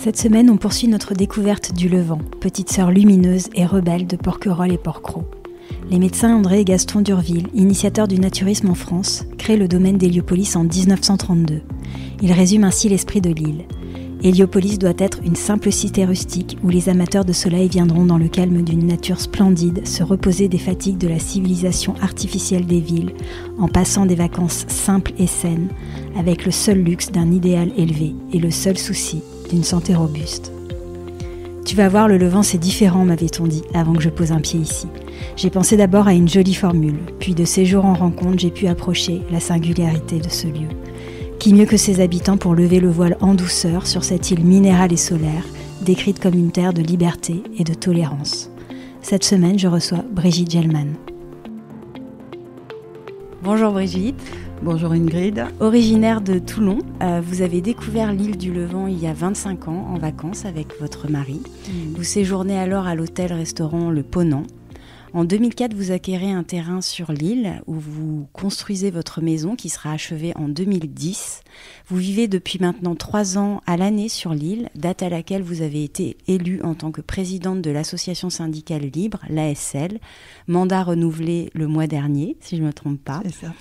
Cette semaine, on poursuit notre découverte du Levant, petite sœur lumineuse et rebelle de Porquerolles et Porquerolles. Les médecins André et Gaston d'Urville, initiateurs du naturisme en France, créent le domaine d'Héliopolis en 1932. Ils résument ainsi l'esprit de l'île. Héliopolis doit être une simple cité rustique où les amateurs de soleil viendront dans le calme d'une nature splendide se reposer des fatigues de la civilisation artificielle des villes en passant des vacances simples et saines avec le seul luxe d'un idéal élevé et le seul souci d'une santé robuste. Tu vas voir, le Levant c'est différent, m'avait-on dit avant que je pose un pied ici. J'ai pensé d'abord à une jolie formule, puis de séjour en rencontre j'ai pu approcher la singularité de ce lieu. Qui mieux que ses habitants pour lever le voile en douceur sur cette île minérale et solaire, décrite comme une terre de liberté et de tolérance. Cette semaine, je reçois Brigitte Gelman. Bonjour Brigitte. Bonjour Ingrid. Originaire de Toulon, vous avez découvert l'île du Levant il y a 25 ans en vacances avec votre mari. Vous séjournez alors à l'hôtel-restaurant Le Ponant. En 2004, vous acquérez un terrain sur l'île où vous construisez votre maison qui sera achevée en 2010. Vous vivez depuis maintenant 3 ans à l'année sur l'île, date à laquelle vous avez été élue en tant que présidente de l'association syndicale libre, l'ASL, mandat renouvelé le mois dernier, si je ne me trompe pas. C'est ça.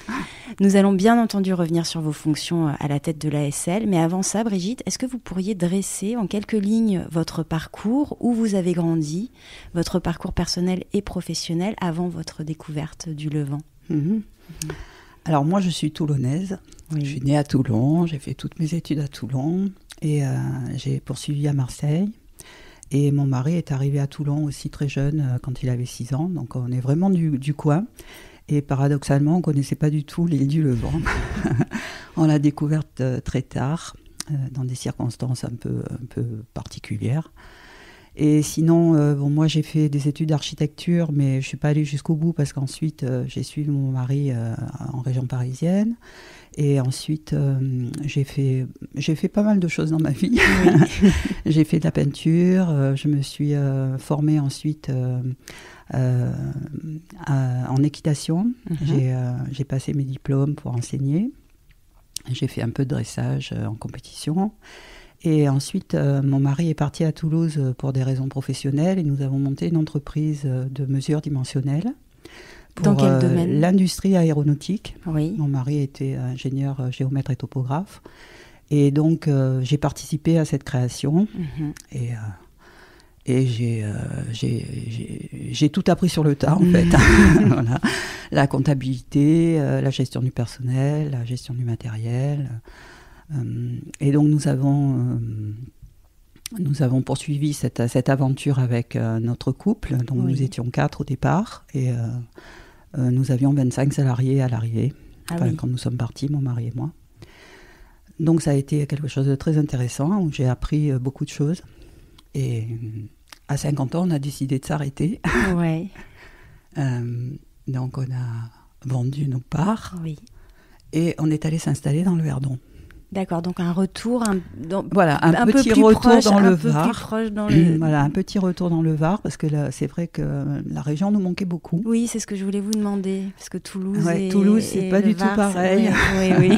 Nous allons bien entendu revenir sur vos fonctions à la tête de l'ASL, mais avant ça, Brigitte, est-ce que vous pourriez dresser en quelques lignes votre parcours, où vous avez grandi, votre parcours personnel et professionnel avant votre découverte du Levant? Alors moi je suis toulonnaise, Je suis née à Toulon, j'ai fait toutes mes études à Toulon et j'ai poursuivi à Marseille. Et mon mari est arrivé à Toulon aussi très jeune, quand il avait 6 ans, donc on est vraiment du coin. Et paradoxalement, on ne connaissait pas du tout l'île du Levant. On l'a découverte très tard, dans des circonstances un peu particulières. Et sinon, moi j'ai fait des études d'architecture, mais je ne suis pas allée jusqu'au bout parce qu'ensuite j'ai suivi mon mari en région parisienne. Et ensuite, j'ai fait pas mal de choses dans ma vie. Oui. J'ai fait de la peinture, je me suis formée ensuite en équitation. J'ai passé mes diplômes pour enseigner. J'ai fait un peu de dressage en compétition. Et ensuite, mon mari est parti à Toulouse pour des raisons professionnelles et nous avons monté une entreprise de mesures dimensionnelles. Dans quel domaine ? L'industrie aéronautique. Oui. Mon mari était ingénieur géomètre et topographe. Et donc, j'ai participé à cette création. Et j'ai tout appris sur le tas, en fait. Voilà. La comptabilité, la gestion du personnel, la gestion du matériel. Et donc, nous avons poursuivi cette aventure avec notre couple. Donc, nous étions 4 au départ. Et nous avions 25 salariés à l'arrivée, quand nous sommes partis, mon mari et moi. Donc ça a été quelque chose de très intéressant, où j'ai appris beaucoup de choses. Et à 50 ans, on a décidé de s'arrêter. Ouais. Donc on a vendu nos parts. Oui. Et on est allé s'installer dans le Verdon. D'accord, donc un retour, un petit peu plus retour proche, dans le peu Var. plus proche dans le... Voilà, un petit retour dans le Var, parce que là, c'est vrai que la région nous manquait beaucoup. Oui, c'est ce que je voulais vous demander, parce que Toulouse Toulouse, c'est pas du tout pareil. Oui.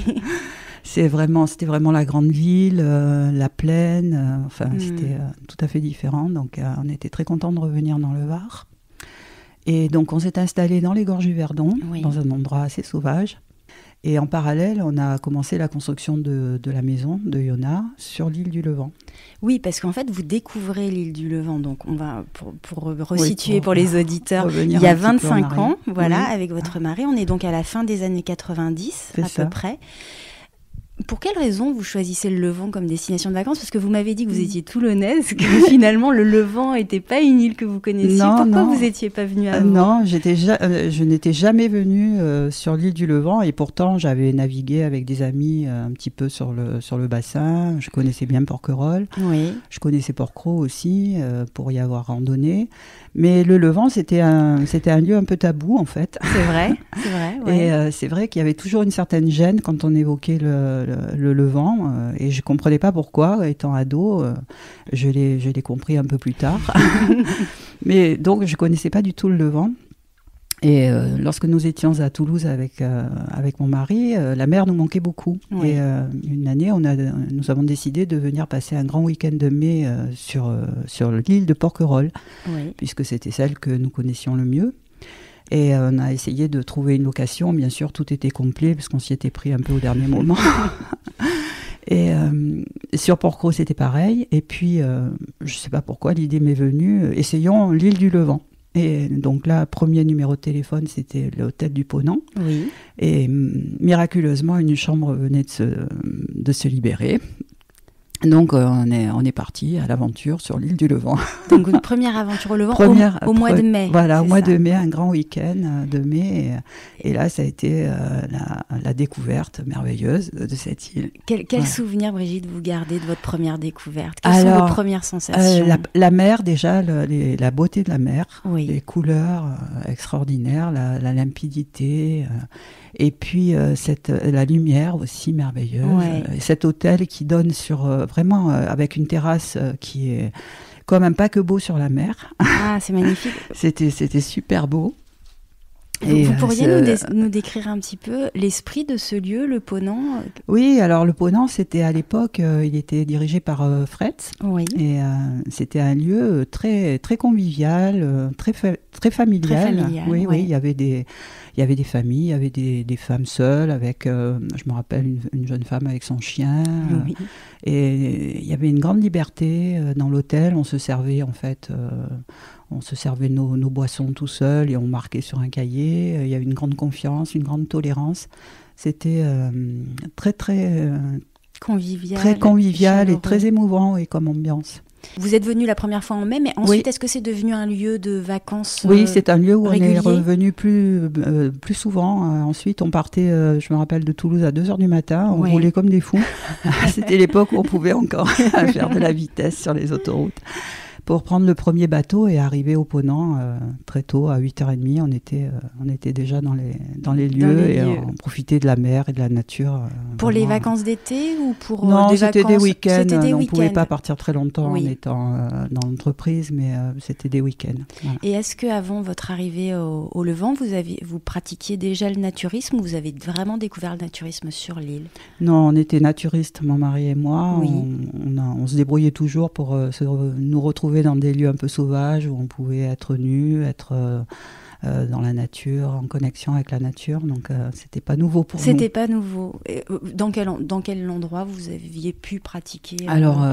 C'était vraiment la grande ville, la plaine, c'était tout à fait différent. Donc, on était très contents de revenir dans le Var. Et donc, on s'est installé dans les gorges du Verdon, dans un endroit assez sauvage. Et en parallèle, on a commencé la construction de la maison de Yona sur l'île du Levant. Oui, parce qu'en fait, vous découvrez l'île du Levant. Donc, on va, pour resituer pour les auditeurs, il y a 25 ans, avec votre mari. On est donc à la fin des années 90, peu près. Pour quelle raison vous choisissez le Levant comme destination de vacances ? Parce que vous m'avez dit que vous étiez toulonnaise, que finalement le Levant n'était pas une île que vous connaissiez. Pourquoi vous n'étiez pas venue avant ? Non, je n'étais jamais venue sur l'île du Levant et pourtant j'avais navigué avec des amis un petit peu sur le bassin. Je connaissais bien Porquerolles. Oui. Je connaissais Porquerolles aussi pour y avoir randonné. Mais le Levant, c'était un lieu un peu tabou en fait. C'est vrai. Ouais. Et c'est vrai qu'il y avait toujours une certaine gêne quand on évoquait le Levant et je comprenais pas pourquoi. Étant ado, je l'ai compris un peu plus tard. Mais donc je connaissais pas du tout le Levant. Et lorsque nous étions à Toulouse avec mon mari, la mer nous manquait beaucoup. Oui. Et une année, nous avons décidé de venir passer un grand week-end de mai sur l'île de Porquerolles, oui. Puisque c'était celle que nous connaissions le mieux. Et on a essayé de trouver une location. Bien sûr, tout était complet parce qu'on s'y était pris un peu au dernier moment. Et sur Porquerolles, c'était pareil. Et puis, je ne sais pas pourquoi, l'idée m'est venue, essayons l'île du Levant. Et donc là, premier numéro de téléphone, c'était l'hôtel du Ponant. Oui. Et miraculeusement, une chambre venait de se libérer. Donc on est parti à l'aventure sur l'île du Levant. Donc une première aventure au Levant au mois de mai. Voilà, au mois de mai, un grand week-end de mai. Et là, ça a été la découverte merveilleuse de cette île. Quel souvenir, Brigitte, vous gardez de votre première découverte? Quelles sont vos premières sensations? La mer, déjà, la beauté de la mer, oui. Les couleurs extraordinaires, la limpidité, et puis la lumière aussi merveilleuse. Ouais. Cet hôtel qui donne sur... vraiment avec une terrasse qui est comme un paquebot sur la mer. Ah, c'est magnifique. C'était super beau. Vous pourriez nous décrire un petit peu l'esprit de ce lieu, le Ponant? Oui, alors le Ponant, c'était à l'époque, il était dirigé par Fretz. Oui. Et c'était un lieu très, très convivial, très familial. Très familial, oui, oui. Il y avait des familles, il y avait des femmes seules avec, je me rappelle, une jeune femme avec son chien. Oui. Et il y avait une grande liberté dans l'hôtel. On se servait en fait... on se servait nos boissons tout seul et on marquait sur un cahier. Il y avait une grande confiance, une grande tolérance. C'était très, très convivial. Très convivial et très émouvant comme ambiance. Vous êtes venu la première fois en mai, mais ensuite, oui. Est-ce que c'est devenu un lieu de vacances Oui, c'est un lieu où régulier? On est revenu plus souvent. Ensuite, on partait, je me rappelle, de Toulouse à 2h du matin. On roulait comme des fous. C'était l'époque où on pouvait encore faire de la vitesse sur les autoroutes. Pour prendre le premier bateau et arriver au Ponant très tôt, à 8h30, on était déjà dans les lieux et on profitait de la mer et de la nature. Pour les vacances d'été ou pour non, des c'était vacances... des week-ends. C'était des on ne week-ends. pouvait pas partir très longtemps oui. en étant dans l'entreprise, mais c'était des week-ends. Voilà. Et est-ce qu'avant votre arrivée au Levant, vous pratiquiez déjà le naturisme ou vous avez vraiment découvert le naturisme sur l'île? Non, on était naturistes, mon mari et moi. Oui. On se débrouillait toujours pour nous retrouver dans des lieux un peu sauvages où on pouvait être nu, être dans la nature, en connexion avec la nature. Donc, c'était pas nouveau pour nous. C'était pas nouveau. Et, dans quel endroit vous aviez pu pratiquer Alors,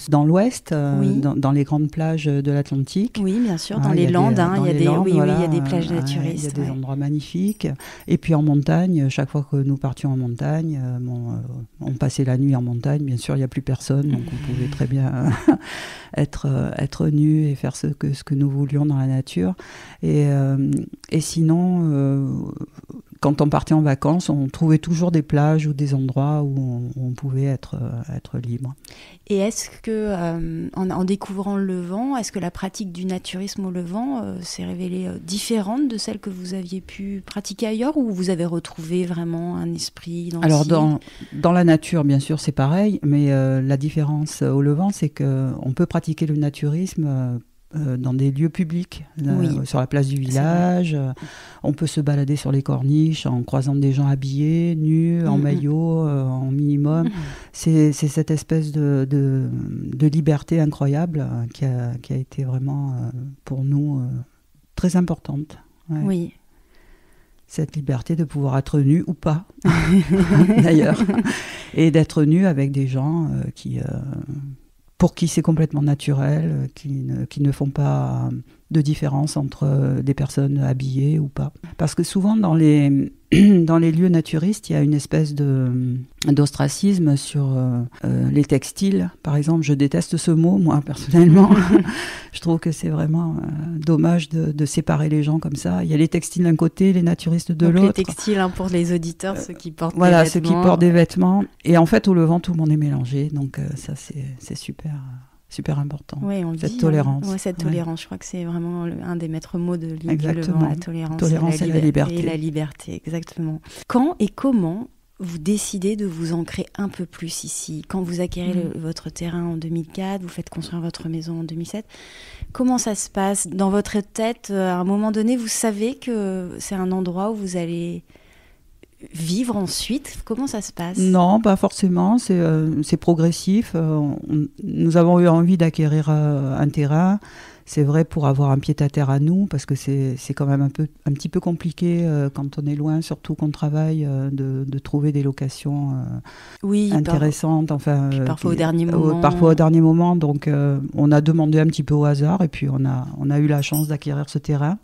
dans l'ouest, oui. dans les grandes plages de l'Atlantique. Oui, bien sûr, dans les Landes. Il y a des plages naturistes. Il y a des endroits magnifiques. Et puis en montagne, chaque fois que nous partions en montagne, on passait la nuit en montagne. Bien sûr, il n'y a plus personne, donc on pouvait très bien être nus et faire ce que nous voulions dans la nature. Et sinon, quand on partait en vacances, on trouvait toujours des plages ou des endroits où on pouvait être libre. Et est-ce que, en découvrant le Levant, est-ce que la pratique du naturisme au Levant s'est révélée différente de celle que vous aviez pu pratiquer ailleurs, ou vous avez retrouvé vraiment un esprit identique? Alors, dans la nature, bien sûr, c'est pareil, mais la différence au Levant, c'est qu'on peut pratiquer le naturisme dans des lieux publics, oui. Sur la place du village. On peut se balader sur les corniches en croisant des gens habillés, nus, en maillot, en minimum. C'est cette espèce de liberté incroyable qui a été vraiment, pour nous, très importante. Ouais. Oui. Cette liberté de pouvoir être nu ou pas, d'ailleurs. Et d'être nu avec des gens pour qui c'est complètement naturel, qui ne font pas de différence entre des personnes habillées ou pas. Parce que souvent, dans les lieux naturistes, il y a une espèce d'ostracisme sur les textiles. Par exemple, je déteste ce mot, moi, personnellement. Je trouve que c'est vraiment dommage de séparer les gens comme ça. Il y a les textiles d'un côté, les naturistes de l'autre. Les textiles, pour les auditeurs, ceux qui portent des vêtements. Voilà, ceux qui portent des vêtements. Et en fait, au Levant, tout le monde est mélangé. Donc ça, c'est super important. Oui, on cette dit, tolérance. Ouais, cette tolérance, je crois que c'est vraiment un des maîtres mots de l'île du Levant, la tolérance et la liberté. Et la liberté, exactement. Quand et comment vous décidez de vous ancrer un peu plus ici? Quand vous acquérez votre terrain en 2004, vous faites construire votre maison en 2007, comment ça se passe dans votre tête? À un moment donné, vous savez que c'est un endroit où vous allez vivre ensuite? Comment ça se passe? Non, pas forcément, c'est progressif. Nous avons eu envie d'acquérir un terrain. C'est vrai pour avoir un pied-à-terre à nous, parce que c'est quand même un petit peu compliqué quand on est loin, surtout qu'on travaille, de trouver des locations intéressantes. Puis parfois au dernier moment. Parfois au dernier moment. Donc on a demandé un petit peu au hasard et puis on a eu la chance d'acquérir ce terrain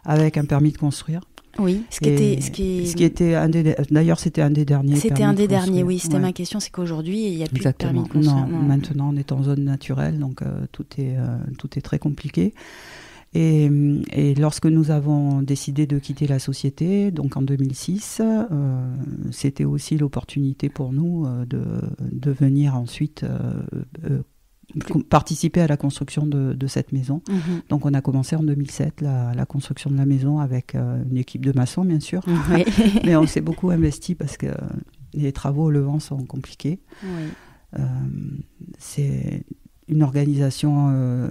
avec un permis de construire. Oui, d'ailleurs c'était un des derniers. C'était un des derniers, oui. C'était ma question, c'est qu'aujourd'hui il n'y a plus de permis de construire. Non, maintenant on est en zone naturelle, donc tout est très compliqué. Et lorsque nous avons décidé de quitter la société, donc en 2006, c'était aussi l'opportunité pour nous de venir ensuite participer à la construction de cette maison. Donc on a commencé en 2007 la construction de la maison avec une équipe de maçons, bien sûr. Oui. Mais on s'est beaucoup investi parce que les travaux au Levant sont compliqués. Oui. C'est une organisation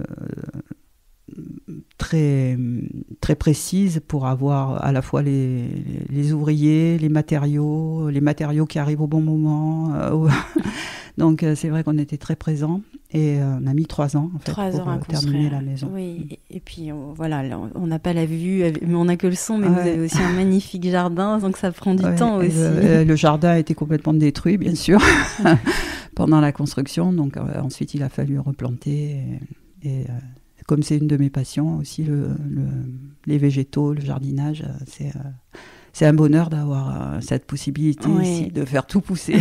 très, très précise pour avoir à la fois les ouvriers, les matériaux qui arrivent au bon moment. Donc c'est vrai qu'on était très présents et on a mis 3 ans en fait, pour terminer la maison. Oui, et puis voilà, on n'a pas la vue, mais on n'a que le son, mais vous avez aussi un magnifique jardin, donc ça prend du temps aussi. Le jardin a été complètement détruit, bien sûr, pendant la construction, donc ensuite il a fallu replanter et comme c'est une de mes passions aussi, les végétaux, le jardinage, c'est un bonheur d'avoir cette possibilité ici de faire tout pousser.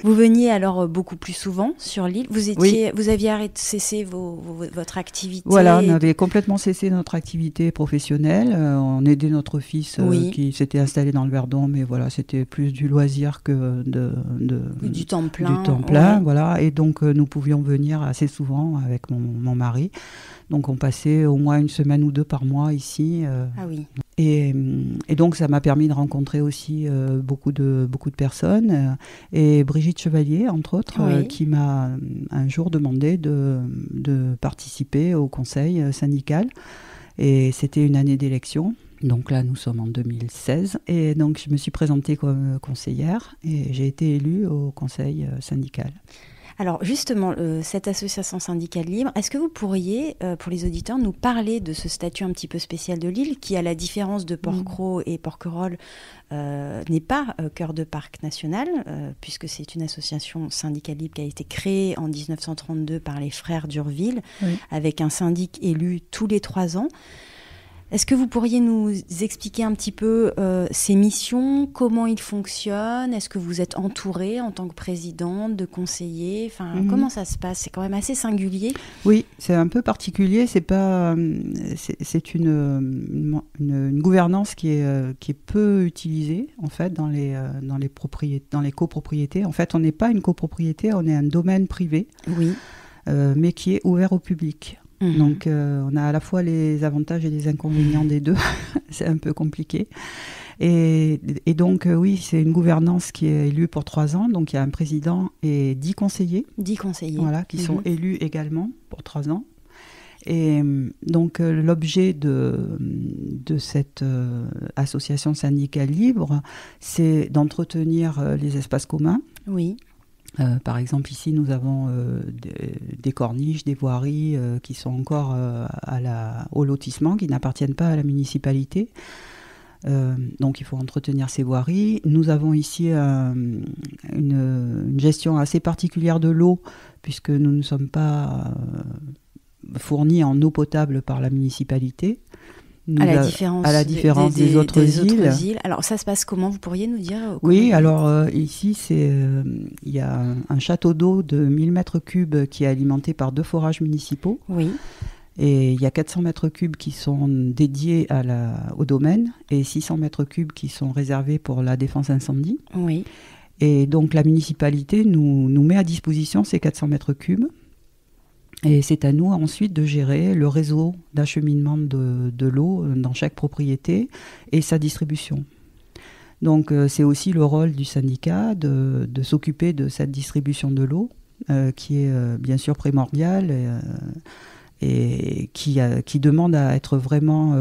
Vous veniez alors beaucoup plus souvent sur l'île. Vous aviez cessé votre activité. Voilà, on avait complètement cessé notre activité professionnelle. On aidait notre fils qui s'était installé dans le Verdon, mais voilà, c'était plus du loisir que du temps plein. Du temps plein, voilà. Et donc nous pouvions venir assez souvent avec mon mari. Donc on passait au moins 1 semaine ou 2 par mois ici. Ah oui. Et donc ça m'a permis de rencontrer aussi beaucoup de personnes. Et Brigitte Chevalier, entre autres, qui m'a un jour demandé de participer au conseil syndical. Et c'était une année d'élection. Donc là, nous sommes en 2016. Et donc je me suis présentée comme conseillère et j'ai été élue au conseil syndical. Alors justement, cette association syndicale libre, est-ce que vous pourriez, pour les auditeurs, nous parler de ce statut un petit peu spécial de l'île, qui, à la différence de Porquerolles et Porquerolles, n'est pas cœur de parc national, puisque c'est une association syndicale libre qui a été créée en 1932 par les frères d'Urville, avec un syndic élu tous les 3 ans. Est-ce que vous pourriez nous expliquer un petit peu ces missions, comment ils fonctionnent? Est-ce que vous êtes entourée en tant que présidente, de conseillers? Comment ça se passe? C'est quand même assez singulier. Oui, c'est un peu particulier. C'est une gouvernance qui est peu utilisée en fait dans les copropriétés. En fait, on n'est pas une copropriété, on est un domaine privé, mais qui est ouvert au public. Donc on a à la fois les avantages et les inconvénients des deux. C'est un peu compliqué. Et donc oui, c'est une gouvernance qui est élue pour 3 ans. Donc il y a un président et 10 conseillers. 10 conseillers. Voilà, qui sont élus également pour 3 ans. Et donc l'objet de cette association syndicale libre, c'est d'entretenir les espaces communs. Oui. Par exemple, ici, nous avons des corniches, des voiries qui sont encore au lotissement, qui n'appartiennent pas à la municipalité. Donc, il faut entretenir ces voiries. Nous avons ici une gestion assez particulière de l'eau, puisque nous ne sommes pas fournis en eau potable par la municipalité. À la différence des autres îles. Alors ça se passe comment? Vous pourriez nous dire? Oui, alors ici, il y a un château d'eau de 1000 mètres cubes qui est alimenté par 2 forages municipaux. Oui. Et il y a 400 mètres cubes qui sont dédiés au domaine et 600 mètres cubes qui sont réservés pour la défense incendie. Oui. Et donc la municipalité nous met à disposition ces 400 mètres cubes. Et c'est à nous ensuite de gérer le réseau d'acheminement de l'eau dans chaque propriété et sa distribution. Donc c'est aussi le rôle du syndicat de s'occuper de cette distribution de l'eau qui est bien sûr primordiale et qui demande à être vraiment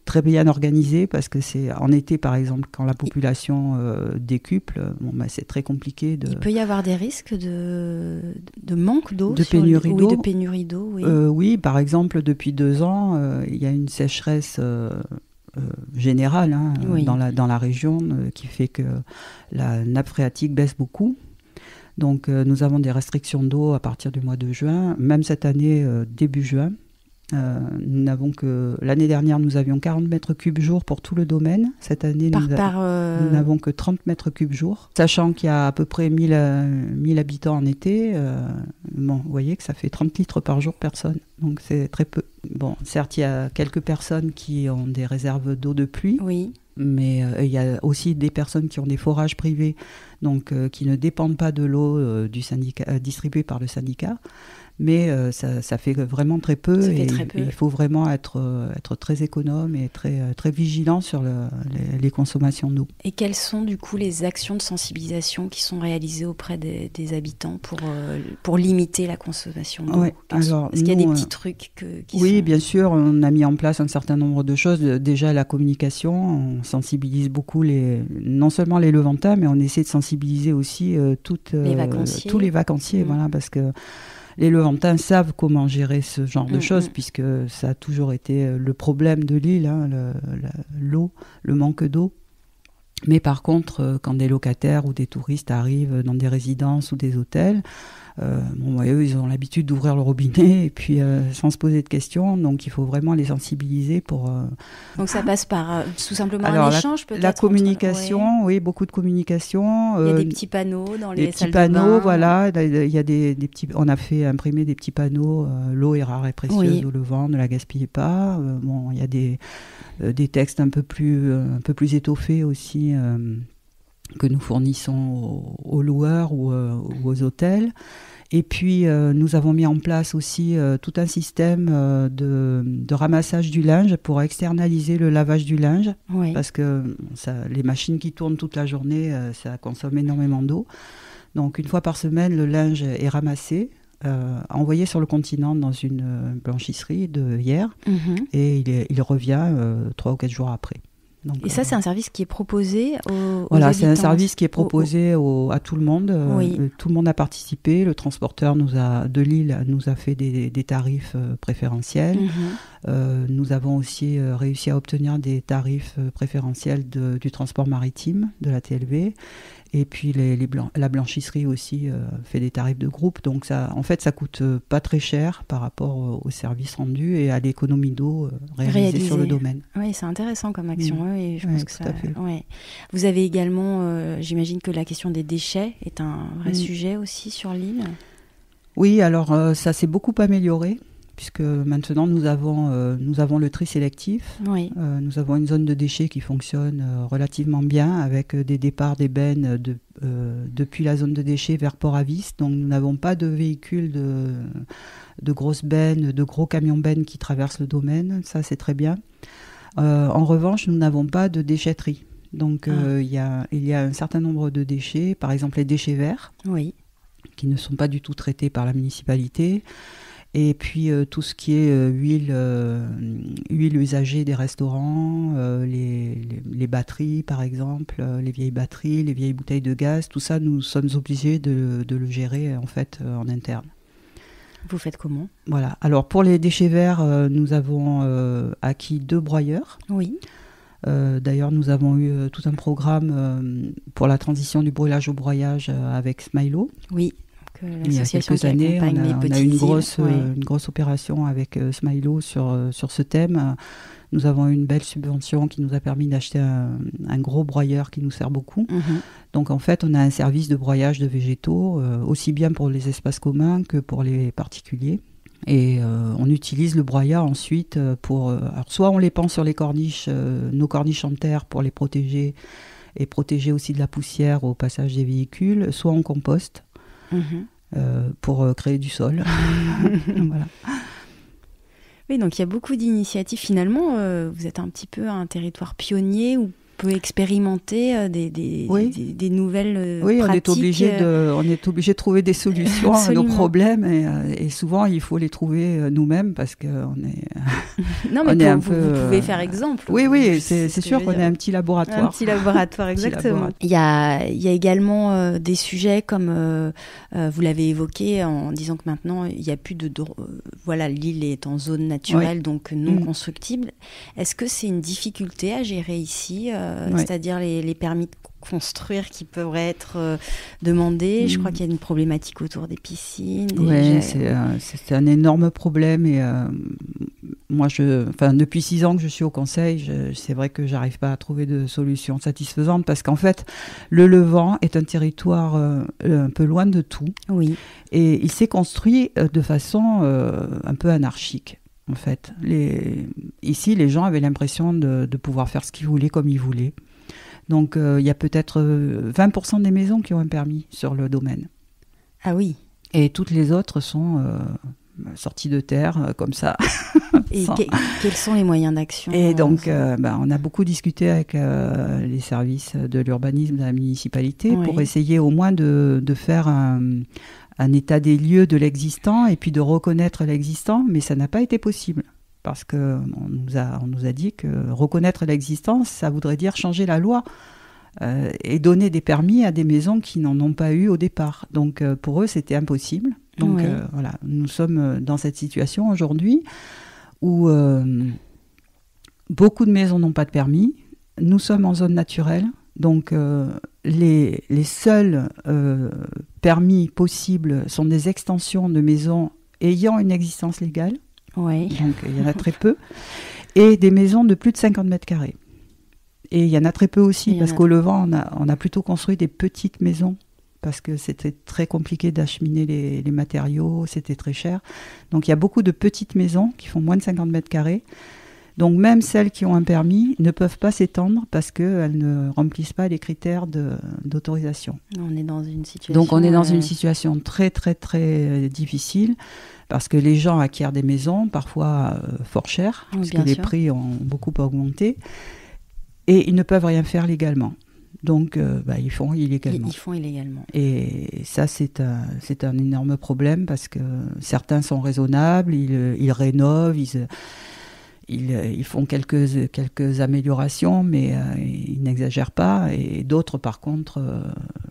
très bien organisée, parce que c'est en été par exemple quand la population décuple, c'est très compliqué. Il peut y avoir des risques de manque d'eau, de pénurie d'eau. Oui, de pénurie d'eau. Oui. Oui, par exemple depuis 2 ans, il y a une sécheresse générale oui. dans la région qui fait que la nappe phréatique baisse beaucoup. Donc nous avons des restrictions d'eau à partir du mois de juin, même cette année début juin. L'année dernière, nous avions 40 mètres cubes jour pour tout le domaine. Cette année, nous n'avons que 30 mètres cubes jour. Sachant qu'il y a à peu près 1000 habitants en été, vous voyez que ça fait 30 litres par jour personne. Donc c'est très peu. Bon, certes, il y a quelques personnes qui ont des réserves d'eau de pluie. Oui. Mais il y a aussi des personnes qui ont des forages privés, donc qui ne dépendent pas de l'eau du syndicat, distribuée par le syndicat. Mais ça fait vraiment très peu. Et il faut vraiment être très économe et très vigilant sur les consommations d'eau. Et quelles sont du coup les actions de sensibilisation qui sont réalisées auprès des habitants pour limiter la consommation d'eau? Est-ce qu'il y a des petits trucs Oui, bien sûr, on a mis en place un certain nombre de choses. Déjà la communication, on sensibilise beaucoup non seulement les Levantins, mais on essaie de sensibiliser aussi tous les vacanciers, voilà, parce que les Levantins savent comment gérer ce genre de choses, puisque ça a toujours été le problème de l'île, l'eau, le manque d'eau. Mais par contre, quand des locataires ou des touristes arrivent dans des résidences ou des hôtels, eux, ils ont l'habitude d'ouvrir le robinet et puis sans se poser de questions. Donc, il faut vraiment les sensibiliser pour... Donc, ça passe par tout simplement un échange peut-être? La communication, oui, beaucoup de communication. Il y a des petits panneaux dans les salles de bain. Des petits panneaux, voilà. Il y a des petits... On a fait imprimer des petits panneaux. L'eau est rare et précieuse au Levant, ne la gaspillez pas. Il y a des textes un peu plus étoffés aussi que nous fournissons aux loueurs ou aux hôtels. Et puis, nous avons mis en place aussi tout un système de ramassage du linge pour externaliser le lavage du linge. Oui. Parce que les machines qui tournent toute la journée, ça consomme énormément d'eau. Donc, une fois par semaine, le linge est ramassé, envoyé sur le continent dans une blanchisserie de hier. Et il revient 3 ou 4 jours après. Donc, et ça, c'est un service qui est proposé aux voilà, habitants. C'est un service qui est proposé à tout le monde. Tout le monde a participé. Le transporteur de Lille nous a fait des tarifs préférentiels. Nous avons aussi réussi à obtenir des tarifs préférentiels du transport maritime, de la TLV. Et puis la blanchisserie aussi fait des tarifs de groupe. Donc ça coûte pas très cher par rapport aux services rendus et à l'économie d'eau réalisée sur le domaine. Oui, c'est intéressant comme action. Et je pense que ça. Vous avez également, j'imagine que la question des déchets est un vrai sujet aussi sur l'île. Oui, alors ça s'est beaucoup amélioré, puisque maintenant nous avons le tri sélectif. Oui. Nous avons une zone de déchets qui fonctionne relativement bien, avec des départs d'ébène depuis la zone de déchets vers Port-Avis. Donc nous n'avons pas de véhicules de grosses bennes, de gros camions bennes qui traversent le domaine. Ça, c'est très bien. En revanche, nous n'avons pas de déchetterie. Donc il y a un certain nombre de déchets, par exemple les déchets verts, qui ne sont pas du tout traités par la municipalité. Et puis tout ce qui est huile usagée des restaurants, les batteries par exemple, les vieilles batteries, les vieilles bouteilles de gaz, tout ça, nous sommes obligés de le gérer en fait en interne. Vous faites comment ? Voilà. Alors pour les déchets verts, nous avons acquis 2 broyeurs. Oui. D'ailleurs, nous avons eu tout un programme pour la transition du brûlage au broyage avec Smilo. Oui. Il y a quelques années, on a eu une grosse opération avec Smilo sur ce thème. Nous avons eu une belle subvention qui nous a permis d'acheter un gros broyeur qui nous sert beaucoup. Donc en fait, on a un service de broyage de végétaux, aussi bien pour les espaces communs que pour les particuliers. Et on utilise le broyat ensuite alors soit on les pend sur les corniches, nos corniches en terre pour les protéger et protéger aussi de la poussière au passage des véhicules, soit on composte. Pour créer du sol. Voilà. Oui, donc il y a beaucoup d'initiatives. Finalement, vous êtes un petit peu un territoire pionnier où peut expérimenter des nouvelles pratiques. On est obligé de trouver des solutions à nos problèmes et souvent il faut les trouver nous-mêmes parce qu'on est. Non, mais vous pouvez faire exemple. Oui, c'est sûr qu'on est un petit laboratoire. Un petit laboratoire, exactement. Il y a également des sujets comme vous l'avez évoqué en disant que maintenant il n'y a plus de l'île est en zone naturelle, donc non constructible. Est-ce que c'est une difficulté à gérer ici, c'est-à-dire les permis de construire qui pourraient être demandés? Je crois qu'il y a une problématique autour des piscines. Oui, c'est un énorme problème et moi, depuis 6 ans que je suis au conseil, c'est vrai que j'arrive pas à trouver de solution satisfaisante parce qu'en fait, le Levant est un territoire un peu loin de tout. Oui. Et il s'est construit de façon un peu anarchique. En fait, ici, les gens avaient l'impression de pouvoir faire ce qu'ils voulaient comme ils voulaient. Donc, il y a peut-être 20% des maisons qui ont un permis sur le domaine. Ah oui. Et toutes les autres sont sorties de terre, comme ça. Et quels sont les moyens d'action? Et donc, on a beaucoup discuté avec les services de l'urbanisme de la municipalité pour essayer au moins de faire un état des lieux de l'existant et puis de reconnaître l'existant, mais ça n'a pas été possible. Parce qu'on nous a dit que reconnaître l'existence, ça voudrait dire changer la loi et donner des permis à des maisons qui n'en ont pas eu au départ. Donc pour eux, c'était impossible. Donc voilà, nous sommes dans cette situation aujourd'hui où beaucoup de maisons n'ont pas de permis. Nous sommes en zone naturelle. Donc les seuls permis possibles sont des extensions de maisons ayant une existence légale. Oui. Donc il y en a très peu. Et des maisons de plus de 50 mètres carrés. Et il y en a très peu aussi, parce qu'au Levant, on a plutôt construit des petites maisons, parce que c'était très compliqué d'acheminer les matériaux, c'était très cher. Donc il y a beaucoup de petites maisons qui font moins de 50 mètres carrés. Donc même celles qui ont un permis ne peuvent pas s'étendre parce qu'elles ne remplissent pas les critères d'autorisation. On est dans une situation... Donc on est dans une situation très très très difficile parce que les gens acquièrent des maisons, parfois fort chères, parce que les prix ont beaucoup augmenté, et ils ne peuvent rien faire légalement. Donc ils font illégalement. Ils font illégalement. Et ça, c'est un énorme problème parce que certains sont raisonnables, ils rénovent, ils font quelques améliorations, mais ils n'exagèrent pas. Et d'autres, par contre,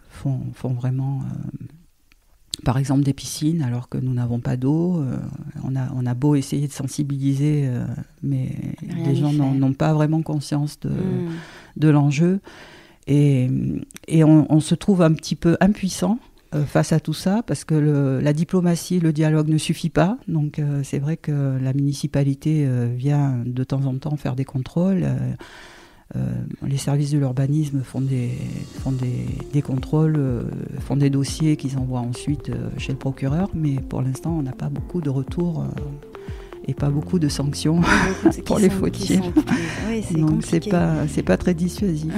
font vraiment, par exemple, des piscines, alors que nous n'avons pas d'eau. On a beau essayer de sensibiliser, mais les gens n'ont pas vraiment conscience de l'enjeu. Et on se trouve un petit peu impuissant face à tout ça, parce que la diplomatie, le dialogue ne suffit pas. Donc c'est vrai que la municipalité vient de temps en temps faire des contrôles. Les services de l'urbanisme font des contrôles, font des dossiers qu'ils envoient ensuite chez le procureur, mais pour l'instant on n'a pas beaucoup de retours et pas beaucoup de sanctions pour les fautifs. Donc c'est pas très dissuasif.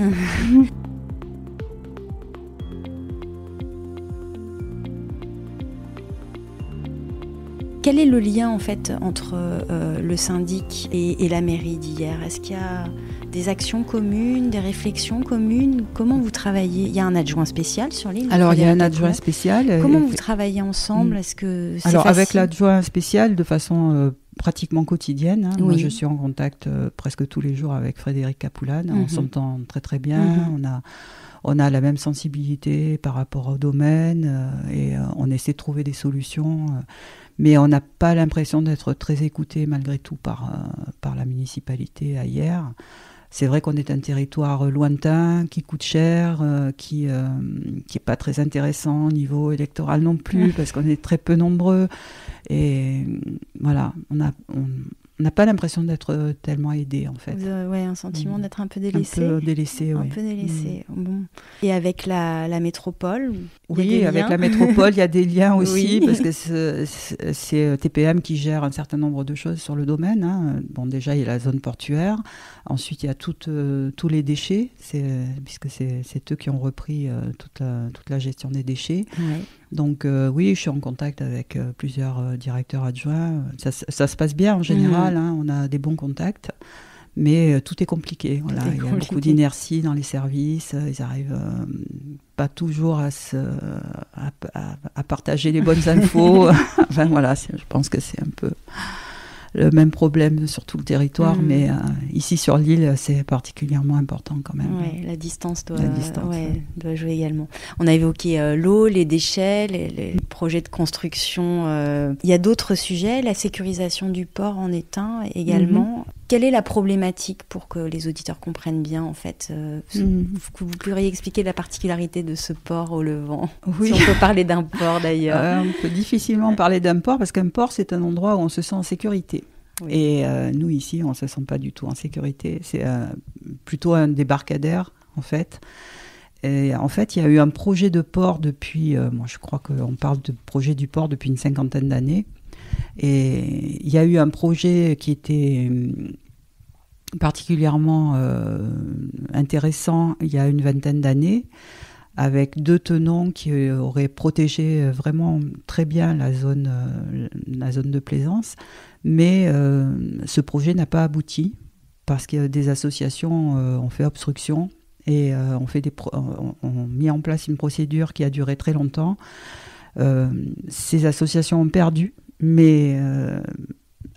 Quel est le lien en fait entre le syndic et la mairie d'hier? Est-ce qu'il y a des actions communes, des réflexions communes? Comment vous travaillez? Il y a un adjoint spécial sur l'île? Alors il y a un adjoint spécial. Comment vous travaillez ensemble? Est-ce que c'est facile? Avec l'adjoint spécial, de façon pratiquement quotidienne. Oui. Moi, je suis en contact presque tous les jours avec Frédéric Capoulane. On s'entend très très bien. On a la même sensibilité par rapport au domaine et on essaie de trouver des solutions. Mais on n'a pas l'impression d'être très écouté malgré tout par la municipalité hier. C'est vrai qu'on est un territoire lointain, qui coûte cher, qui est pas très intéressant au niveau électoral non plus, parce qu'on est très peu nombreux. Et voilà, on n'a pas l'impression d'être tellement aidé en fait. Oui, un sentiment d'être un peu délaissé. Un peu délaissé, oui. Un peu délaissé. Bon. Et avec la métropole? Oui, avec la métropole, il y a des liens aussi, parce que c'est TPM qui gère un certain nombre de choses sur le domaine. Hein. Bon, déjà, il y a la zone portuaire. Ensuite, il y a tous les déchets, puisque c'est eux qui ont repris toute la gestion des déchets. Ouais. Donc oui, je suis en contact avec plusieurs directeurs adjoints. Ça se passe bien en général, hein, on a des bons contacts. Mais tout est compliqué. Voilà. Il y a beaucoup d'inertie dans les services. Ils n'arrivent pas toujours à partager les bonnes infos. Enfin voilà, je pense que c'est un peu le même problème sur tout le territoire, mais ici sur l'île, c'est particulièrement important quand même. Ouais, la distance doit jouer également. On a évoqué l'eau, les déchets, les projets de construction. Il y a d'autres sujets, la sécurisation du port en est un également. Quelle est la problématique pour que les auditeurs comprennent bien, en fait que vous pourriez expliquer la particularité de ce port au Levant? Oui. Si on peut parler d'un port, d'ailleurs. On peut difficilement parler d'un port, parce qu'un port, c'est un endroit où on se sent en sécurité. Oui. Et nous, ici, on ne se sent pas du tout en sécurité. C'est plutôt un débarcadère, en fait. Et en fait, il y a eu un projet de port depuis... je crois qu'on parle de projet du port depuis une 50aine d'années. Et il y a eu un projet qui était particulièrement intéressant il y a une 20aine d'années, avec 2 tenons qui auraient protégé vraiment très bien la zone de plaisance. Mais ce projet n'a pas abouti parce que des associations ont fait obstruction et ont mis en place une procédure qui a duré très longtemps. Ces associations ont perdu, mais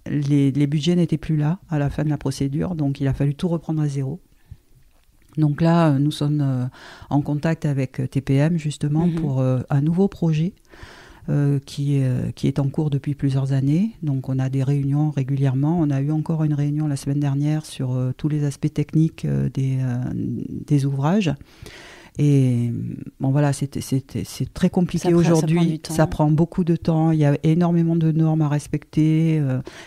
les budgets n'étaient plus là à la fin de la procédure, donc il a fallu tout reprendre à zéro. Donc là, nous sommes en contact avec TPM justement pour un nouveau projet qui est en cours depuis plusieurs années. Donc on a des réunions régulièrement. On a eu encore une réunion la semaine dernière sur tous les aspects techniques des ouvrages. Et bon voilà, c'est très compliqué aujourd'hui. Ça prend beaucoup de temps. Il y a énormément de normes à respecter.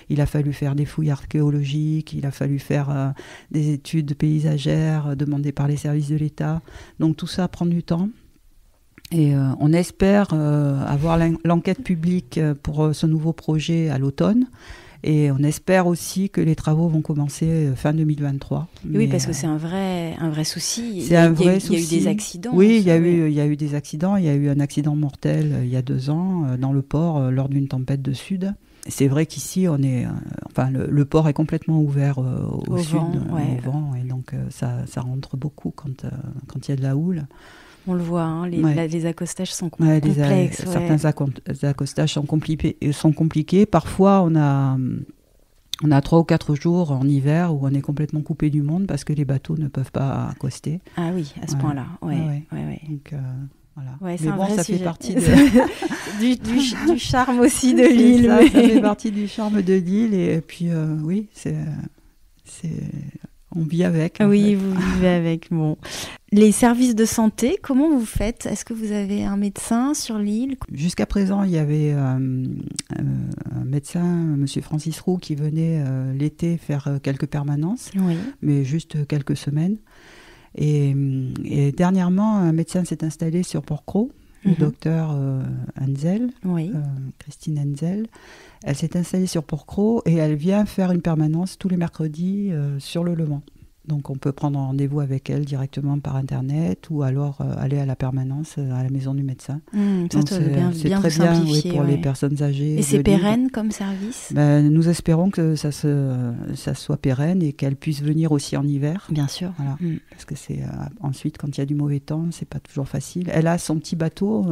Il a fallu faire des fouilles archéologiques. Il a fallu faire des études paysagères demandées par les services de l'État. Donc tout ça prend du temps. Et on espère avoir l'enquête publique pour ce nouveau projet à l'automne. Et on espère aussi que les travaux vont commencer fin 2023. Oui, parce que c'est un vrai souci. C'est un vrai souci. Il y a eu des accidents. Oui, il y a eu des accidents. Il y a eu un accident mortel il y a 2 ans dans le port lors d'une tempête de sud. C'est vrai qu'ici, le port est complètement ouvert au sud, au vent. Et donc, ça rentre beaucoup quand il y a de la houle. On le voit, les accostages sont complexes. Certains accostages sont compliqués. Parfois, on a 3 ou 4 jours en hiver où on est complètement coupé du monde parce que les bateaux ne peuvent pas accoster. Ah oui, à ce point-là. Ouais. Donc, voilà. Ouais, mais bon, ça sujet. fait partie du charme aussi de l'île. Ça fait partie du charme de l'île. Et puis, oui, on vit avec. Oui, vous vivez avec. Bon. Les services de santé, comment vous faites? Est-ce que vous avez un médecin sur l'île? Jusqu'à présent, il y avait un médecin, M. Francis Roux, qui venait l'été faire quelques permanences, mais juste quelques semaines. Et dernièrement, un médecin s'est installé sur Port-Cros, le docteur Henzel, Christine Henzel. Elle s'est installée sur Port-Cros et elle vient faire une permanence tous les mercredis sur le Levant. Donc on peut prendre rendez-vous avec elle directement par Internet ou alors aller à la permanence à la maison du médecin. Ça doit bien très bien pour les ouais. personnes âgées. Et c'est pérenne comme service? Nous espérons que ça soit pérenne et qu'elle puisse venir aussi en hiver. Bien sûr. Voilà. Parce que c'est ensuite quand il y a du mauvais temps, c'est pas toujours facile. Elle a son petit bateau.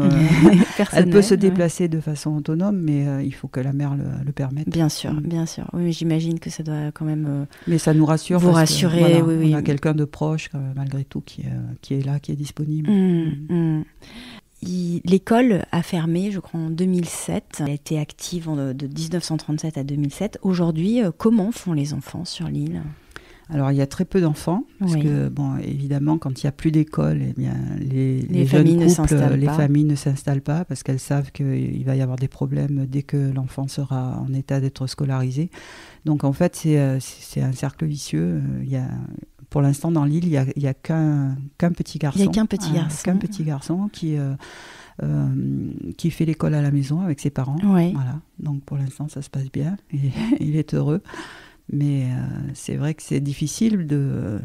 Elle peut se déplacer de façon autonome, mais il faut que la mer le permette. Bien sûr, bien sûr. Oui, mais j'imagine que ça doit quand même. Mais ça nous rassure. Vous rassurer. On a quelqu'un de proche, malgré tout, qui est là, qui est disponible. L'école a fermé, je crois, en 2007. Elle a été active de 1937 à 2007. Aujourd'hui, comment font les enfants sur l'île ? Alors, il y a très peu d'enfants, parce que, évidemment, quand il n'y a plus d'école, eh bien, les familles ne s'installent pas, parce qu'elles savent qu'il va y avoir des problèmes dès que l'enfant sera en état d'être scolarisé. Donc, en fait, c'est un cercle vicieux. Pour l'instant, dans l'île, il n'y a qu'un petit garçon. Il n'y a qu'un petit garçon. Qu'un petit garçon qui fait l'école à la maison avec ses parents. Ouais. Voilà. Donc, pour l'instant, ça se passe bien. Il est heureux. Mais c'est vrai que c'est difficile de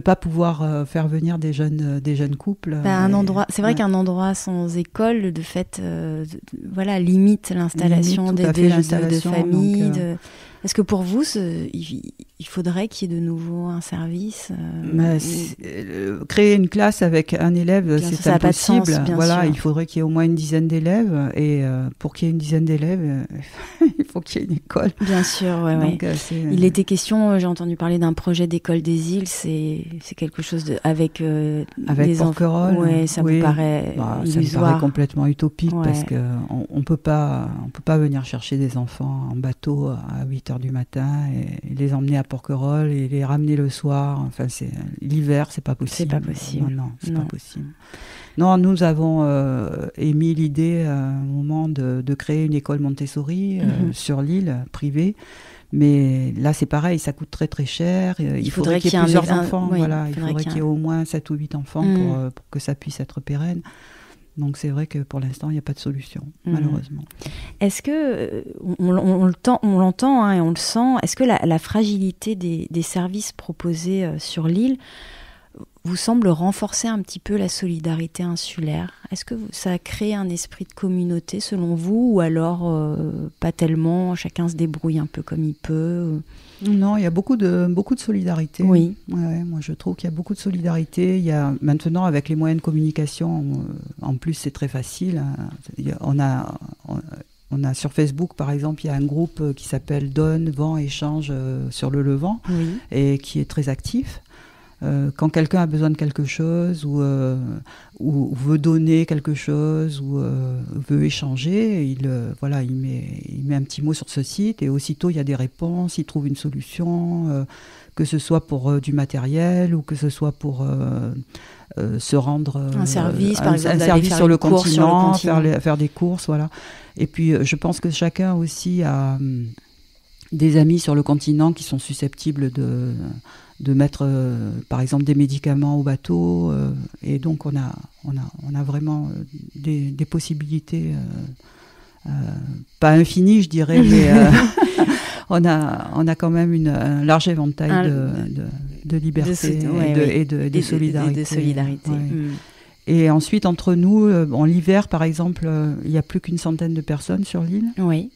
pas pouvoir faire venir des jeunes couples. C'est vrai qu'un endroit sans école, de fait, limite l'installation des jeunes de famille. Est-ce que pour vous, il faudrait qu'il y ait de nouveau un service créer une classe avec un élève, bien c'est sûr, impossible. Ça n'a pas de sens, voilà, sûr. il faudrait qu'il y ait au moins une dizaine d'élèves. Et pour qu'il y ait une dizaine d'élèves, il faut qu'il y ait une école. Bien sûr, Donc, il était question, j'ai entendu parler d'un projet d'école des îles. C'est quelque chose avec les Porquerolles. Ouais, ça vous paraît illusoire. Ça me paraît complètement utopique parce qu'on peut pas venir chercher des enfants en bateau à 8h du matin et les emmener à Porquerolles et les ramener le soir. Enfin, l'hiver, c'est pas possible. C'est pas possible. Non, c'est pas possible. Non, nous avons émis l'idée à un moment de créer une école Montessori sur l'île, privée. Mais là, c'est pareil, ça coûte très très cher. Il faudrait qu'il y ait plusieurs enfants. Il faudrait qu'il y ait au moins 7 ou 8 enfants pour que ça puisse être pérenne. Donc c'est vrai que pour l'instant, il n'y a pas de solution, malheureusement. Est-ce que, on l'entend hein, et on le sent, est-ce que la fragilité des services proposés sur l'île vous semble renforcer un petit peu la solidarité insulaire? Est-ce que ça a créé un esprit de communauté selon vous, ou alors pas tellement, chacun se débrouille un peu comme il peut? Non, il y a beaucoup de solidarité. Oui. Ouais, moi je trouve qu'il y a beaucoup de solidarité. Il y a maintenant, avec les moyens de communication, en plus c'est très facile. On a sur Facebook, par exemple, il y a un groupe qui s'appelle Donne, Vent, Échange sur le Levant, et qui est très actif. Quand quelqu'un a besoin de quelque chose ou veut donner quelque chose ou veut échanger, il met un petit mot sur ce site et aussitôt il y a des réponses, il trouve une solution, que ce soit pour du matériel ou que ce soit pour se rendre un service, par exemple, un service sur le continent, faire des courses, voilà. Et puis je pense que chacun aussi a des amis sur le continent qui sont susceptibles de mettre, par exemple, des médicaments au bateau. Et donc, on a vraiment des possibilités, pas infinies, je dirais, mais on a quand même un large éventail de liberté et de solidarité. De solidarité. Et ensuite, entre nous, l'hiver, par exemple, il n'y a plus qu'une centaine de personnes sur l'île. Oui.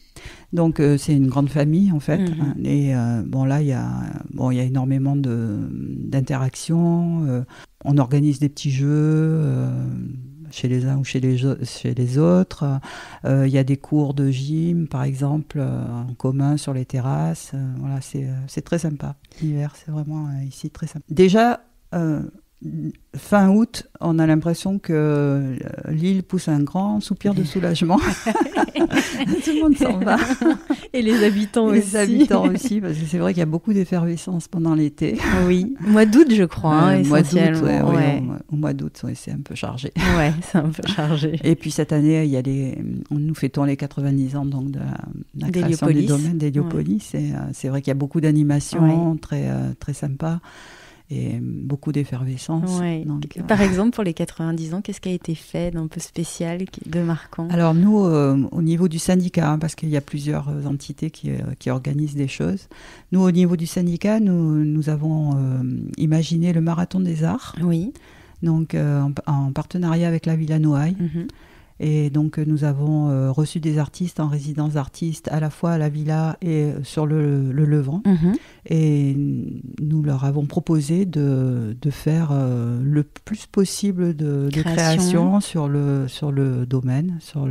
Donc c'est une grande famille en fait. Et là il y a énormément d'interactions. On organise des petits jeux chez les uns ou chez les autres. Il y a des cours de gym par exemple en commun sur les terrasses. Voilà, c'est très sympa. L'hiver c'est vraiment ici très sympa. Déjà fin août, on a l'impression que l'île pousse un grand soupir de soulagement. Tout le monde s'en va. Et les habitants aussi. Les habitants aussi, parce que c'est vrai qu'il y a beaucoup d'effervescence pendant l'été. Oui, au mois d'août, je crois, essentiellement. Au mois d'août, c'est un peu chargé. Ouais, c'est un peu chargé. Et puis cette année, nous fêtons les 90 ans donc, de la création du domaine d'Héliopolis. Ouais. C'est vrai qu'il y a beaucoup d'animations très, très sympas. Et beaucoup d'effervescence. Ouais. Par exemple, pour les 90 ans, qu'est-ce qui a été fait d'un peu spécial, de marquant? Alors nous, au niveau du syndicat, parce qu'il y a plusieurs entités qui organisent des choses, nous, au niveau du syndicat, nous avons imaginé le Marathon des Arts, donc en partenariat avec la Villa Noailles. Et donc nous avons reçu des artistes en résidence d'artistes à la fois à la Villa et sur le Levant. Et nous leur avons proposé de faire le plus possible de création sur le domaine, sur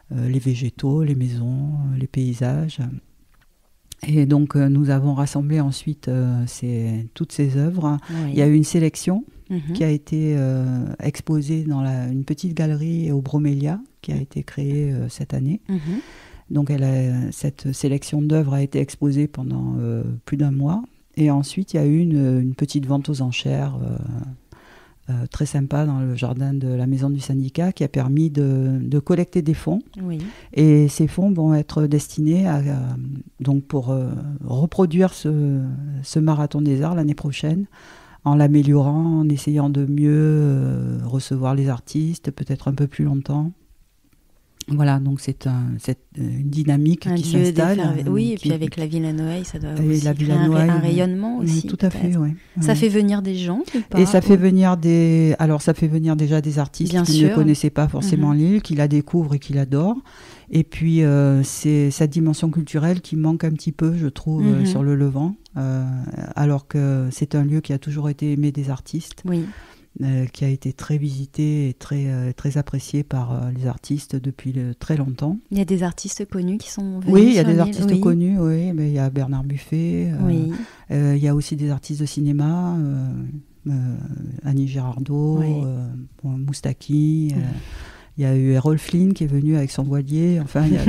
les végétaux, les maisons, les paysages. Et donc nous avons rassemblé ensuite toutes ces œuvres. Il y a eu une sélection qui a été exposée dans une petite galerie au Bromélia, qui a été créée cette année. Donc cette sélection d'œuvres a été exposée pendant plus d'un mois. Et ensuite, il y a eu une petite vente aux enchères très sympa dans le jardin de la maison du syndicat qui a permis de collecter des fonds. Et ces fonds vont être destinés donc pour reproduire ce marathon des arts l'année prochaine, en l'améliorant, en essayant de mieux recevoir les artistes, peut-être un peu plus longtemps. Voilà, donc c'est une dynamique qui s'installe. Oui, et puis avec la ville à Noailles, ça doit aussi créer un rayonnement aussi. Tout à fait, oui. Ça fait venir des gens ou pas? Et ça fait venir ça fait venir déjà des artistes qui ne connaissaient pas forcément l'île, qui la découvrent et qui l'adorent. Et puis, c'est cette dimension culturelle qui manque un petit peu, je trouve, sur le Levant, alors que c'est un lieu qui a toujours été aimé des artistes. Oui. Qui a été très visité et très apprécié par les artistes depuis très longtemps. Il y a des artistes connus qui sont venus. Oui, il y a des artistes connus, oui. Mais il y a Bernard Buffet, il y a aussi des artistes de cinéma, Annie Girardot, Moustaki, il y a eu Errol Flynn qui est venu avec son voilier, enfin il y a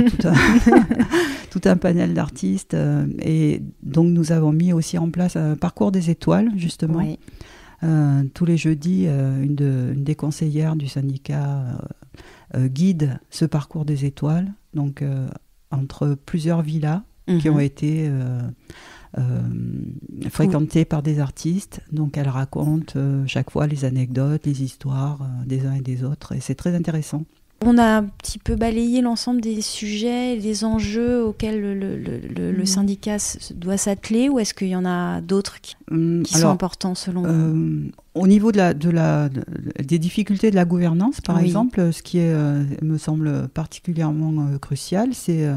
tout un panel d'artistes. Et donc nous avons mis aussi en place un parcours des étoiles, justement. Oui. Tous les jeudis, une des conseillères du syndicat guide ce parcours des étoiles, donc entre plusieurs villas qui ont été fréquentées par des artistes. Donc elle raconte chaque fois les anecdotes, les histoires des uns et des autres, et c'est très intéressant. On a un petit peu balayé l'ensemble des sujets, des enjeux auxquels le syndicat doit s'atteler, ou est-ce qu'il y en a d'autres qui sont importants selon vous? Au niveau des difficultés de la gouvernance, par exemple, ce qui me semble particulièrement crucial, c'est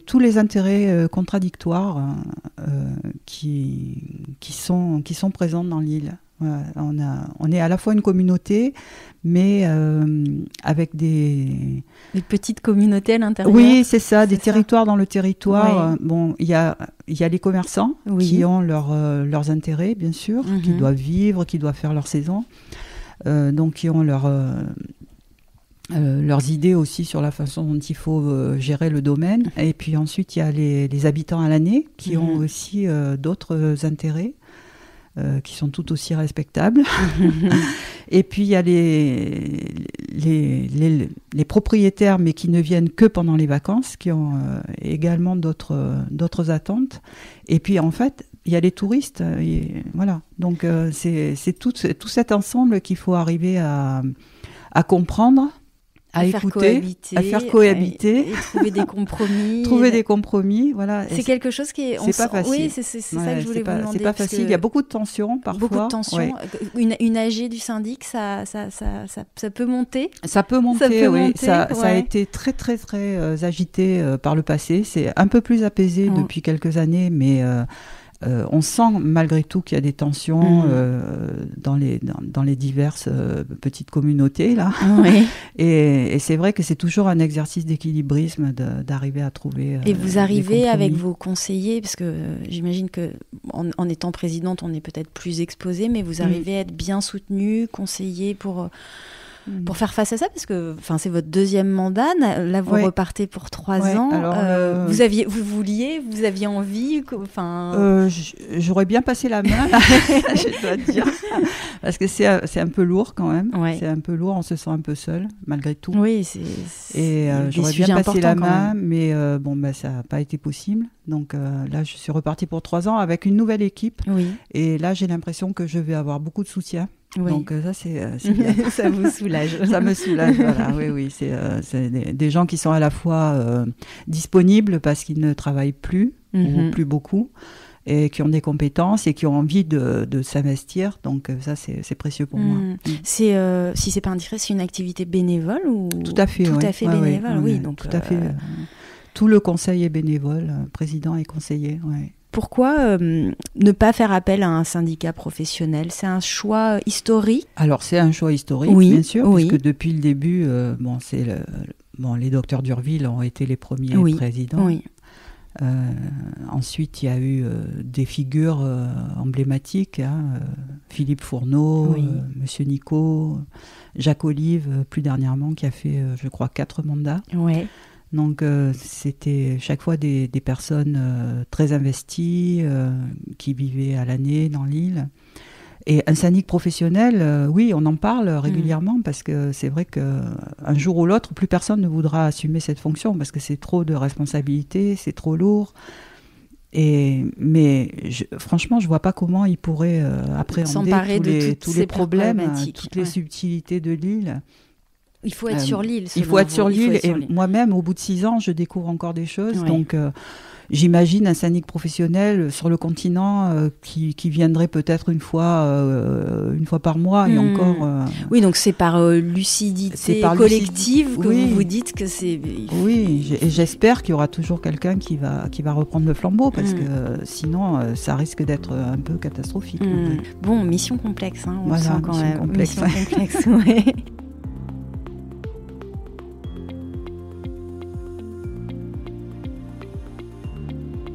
tous les intérêts contradictoires qui sont présents dans l'île. On est à la fois une communauté, mais avec des petites communautés à l'intérieur. Oui, c'est ça, des territoires dans le territoire. Oui. Bon, il y a les commerçants qui ont leurs intérêts, bien sûr, qui doivent vivre, qui doivent faire leur saison, donc qui ont leurs idées aussi sur la façon dont il faut gérer le domaine. Et puis ensuite, il y a les habitants à l'année qui ont aussi d'autres intérêts. Qui sont tout aussi respectables. Et puis il y a les propriétaires, mais qui ne viennent que pendant les vacances, qui ont également d'autres attentes. Et puis en fait, il y a les touristes. Voilà. Donc c'est tout cet ensemble qu'il faut arriver à comprendre, à écouter, à faire cohabiter, et trouver des compromis. Trouver des compromis, voilà. C'est quelque chose qui est... C'est pas facile. Oui, c'est ça que je voulais vous demander. C'est pas facile, il y a beaucoup de tensions parfois. Beaucoup de tensions. Ouais. Une AG du syndic, ça peut monter. Ça peut monter, oui. Ça a été très, très, très agité par le passé. C'est un peu plus apaisé depuis quelques années, mais... on sent malgré tout qu'il y a des tensions dans les diverses petites communautés là. Oui. Et c'est vrai que c'est toujours un exercice d'équilibrisme d'arriver à trouver. Et vous arrivez avec vos conseillers, parce que j'imagine que en étant présidente, on est peut-être plus exposé, mais vous arrivez à être bien soutenu, conseillé pour faire face à ça, parce que c'est votre deuxième mandat, là vous repartez pour 3 ans. Alors, vous aviez envie, j'aurais bien passé la main, je dois te dire, parce que c'est un peu lourd quand même. Ouais. C'est un peu lourd, on se sent un peu seul malgré tout. Oui, et j'aurais bien passé la main, mais ça n'a pas été possible. Donc là, je suis repartie pour 3 ans avec une nouvelle équipe. Oui. Et là, j'ai l'impression que je vais avoir beaucoup de soutien. Oui. Donc ça, c'est bien. Ça vous soulage. Ça me soulage, voilà. Oui, c'est des gens qui sont à la fois disponibles parce qu'ils ne travaillent plus, ou plus beaucoup, et qui ont des compétences et qui ont envie de s'investir. Donc ça, c'est précieux pour moi. Si c'est pas indiscret, c'est une activité bénévole ou... Tout à fait, Tout à fait bénévole, oui. Donc, tout à fait. Tout le conseil est bénévole, président et conseiller, oui. Pourquoi ne pas faire appel à un syndicat professionnel? C'est un choix historique? Alors, c'est un choix historique, bien sûr, puisque depuis le début, les docteurs d'Urville ont été les premiers présidents. Oui. Ensuite, il y a eu des figures emblématiques, Philippe Fourneau, Monsieur Nicot, Jacques Olive, plus dernièrement, qui a fait, je crois, 4 mandats. Oui. Donc, c'était chaque fois des personnes très investies qui vivaient à l'année dans l'île. Et un syndic professionnel, oui, on en parle régulièrement parce que c'est vrai qu'un jour ou l'autre, plus personne ne voudra assumer cette fonction parce que c'est trop de responsabilités, c'est trop lourd. Mais franchement, je ne vois pas comment ils pourraient appréhender tous les problèmes, toutes les subtilités de l'île. Il faut être sur l'île. Il faut être sur l'île. Et moi-même, au bout de 6 ans, je découvre encore des choses. Ouais. Donc, j'imagine un syndic professionnel sur le continent qui viendrait peut-être une fois par mois et encore. Oui, donc c'est par lucidité collective que vous dites que c'est. Oui, et j'espère qu'il y aura toujours quelqu'un qui va reprendre le flambeau parce que sinon, ça risque d'être un peu catastrophique. Bon, mission complexe, hein, on voilà, sent quand mission même. Complexe. Mission complexe, ouais.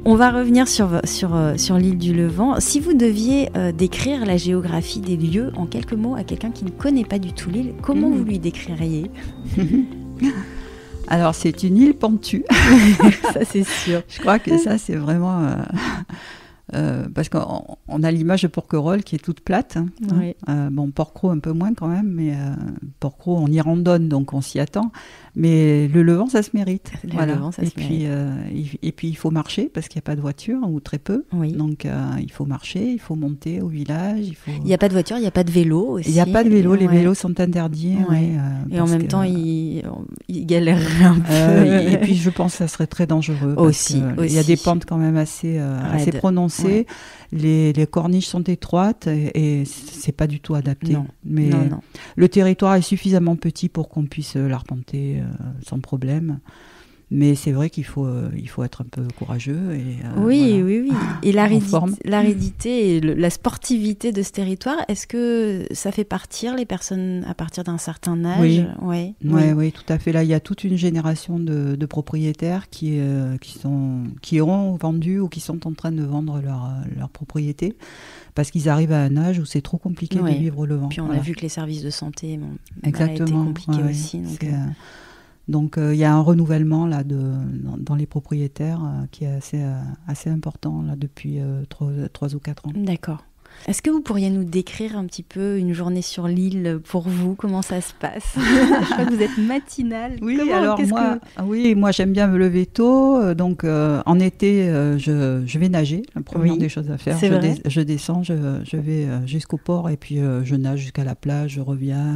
On va revenir sur l'île du Levant. Si vous deviez décrire la géographie des lieux en quelques mots à quelqu'un qui ne connaît pas du tout l'île, comment vous lui décririez ? Alors, c'est une île pentue. Ça, c'est sûr. Je crois que ça, c'est vraiment... parce qu'on a l'image de Porquerolles qui est toute plate. Oui. Bon, Porquerolles un peu moins quand même, mais Porquerolles, on y randonne, donc on s'y attend. Mais le Levant, ça se mérite. Voilà. Levant, ça se mérite. Et puis, il faut marcher parce qu'il n'y a pas de voiture, ou très peu. Oui. Donc, il faut marcher, il faut monter au village. Il n'y a pas de voiture, il n'y a pas de vélo aussi. Il n'y a pas de vélo, les vélos sont interdits. Ouais. Et en même temps, ils galèrent un peu. Et puis, je pense que ça serait très dangereux. Aussi. Il y a des pentes quand même assez prononcées. Ouais. Les corniches sont étroites et c'est pas du tout adapté. Non. Mais non. Le territoire est suffisamment petit pour qu'on puisse l'arpenter sans problème. Mais c'est vrai qu'il faut être un peu courageux. Et, oui. Et l'aridité et la sportivité de ce territoire, est-ce que ça fait partir les personnes à partir d'un certain âge ? Oui, tout à fait. Là, il y a toute une génération de propriétaires qui auront vendu ou qui sont en train de vendre leur propriété parce qu'ils arrivent à un âge où c'est trop compliqué de vivre au Levant. Puis on a vu que les services de santé été compliqués aussi. Donc il y a un renouvellement là dans les propriétaires qui est assez important là depuis 3 ou 4 ans. D'accord. Est-ce que vous pourriez nous décrire un petit peu une journée sur l'île pour vous ? Comment ça se passe ? Je crois que vous êtes matinale. Oui, moi j'aime bien me lever tôt. Donc en été, je vais nager. La première des choses à faire. Je descends, je vais jusqu'au port et puis je nage jusqu'à la plage, je reviens,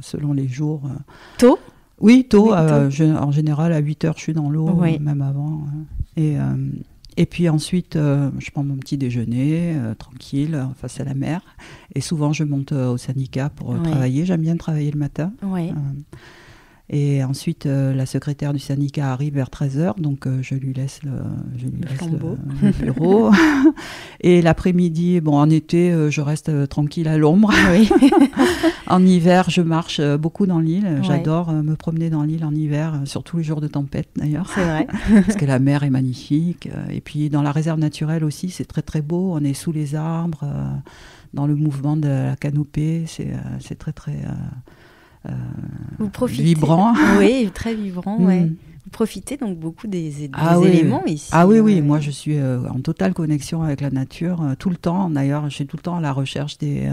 selon les jours. Tôt ? Oui, tôt. En général, à 8 heures, je suis dans l'eau, même avant. Et puis ensuite, je prends mon petit déjeuner, tranquille, face à la mer. Et souvent, je monte au syndicat pour travailler. J'aime bien travailler le matin. Oui. Et ensuite, la secrétaire du syndicat arrive vers 13h, donc je lui laisse le bureau. Et l'après-midi, en été, je reste tranquille à l'ombre. Oui. En hiver, je marche beaucoup dans l'île. Ouais. J'adore me promener dans l'île en hiver, surtout les jours de tempête d'ailleurs. C'est vrai. Parce que la mer est magnifique. Et puis dans la réserve naturelle aussi, c'est très très beau. On est sous les arbres, dans le mouvement de la canopée. C'est très très... vous profitez, vibrant. Oui, très vibrant, ouais. Vous profitez donc beaucoup des éléments ici. Ah oui, moi je suis en totale connexion avec la nature tout le temps. D'ailleurs, je suis tout le temps à la recherche des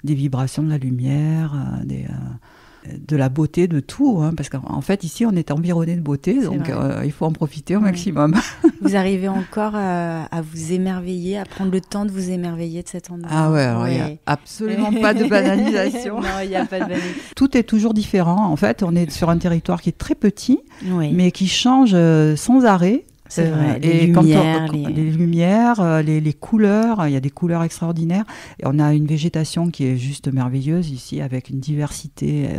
vibrations de la lumière, de la beauté, de tout. Parce qu'en fait, ici, on est environné de beauté, donc il faut en profiter au maximum. Vous arrivez encore à vous émerveiller, à prendre le temps de vous émerveiller de cet endroit. Ah ouais, alors il n'y a absolument pas de banalisation. Non, il n'y a pas de banalisation. Tout est toujours différent. En fait, on est sur un territoire qui est très petit, mais qui change sans arrêt. C'est vrai, les lumières, les couleurs, il y a des couleurs extraordinaires. Et on a une végétation qui est juste merveilleuse ici, avec une diversité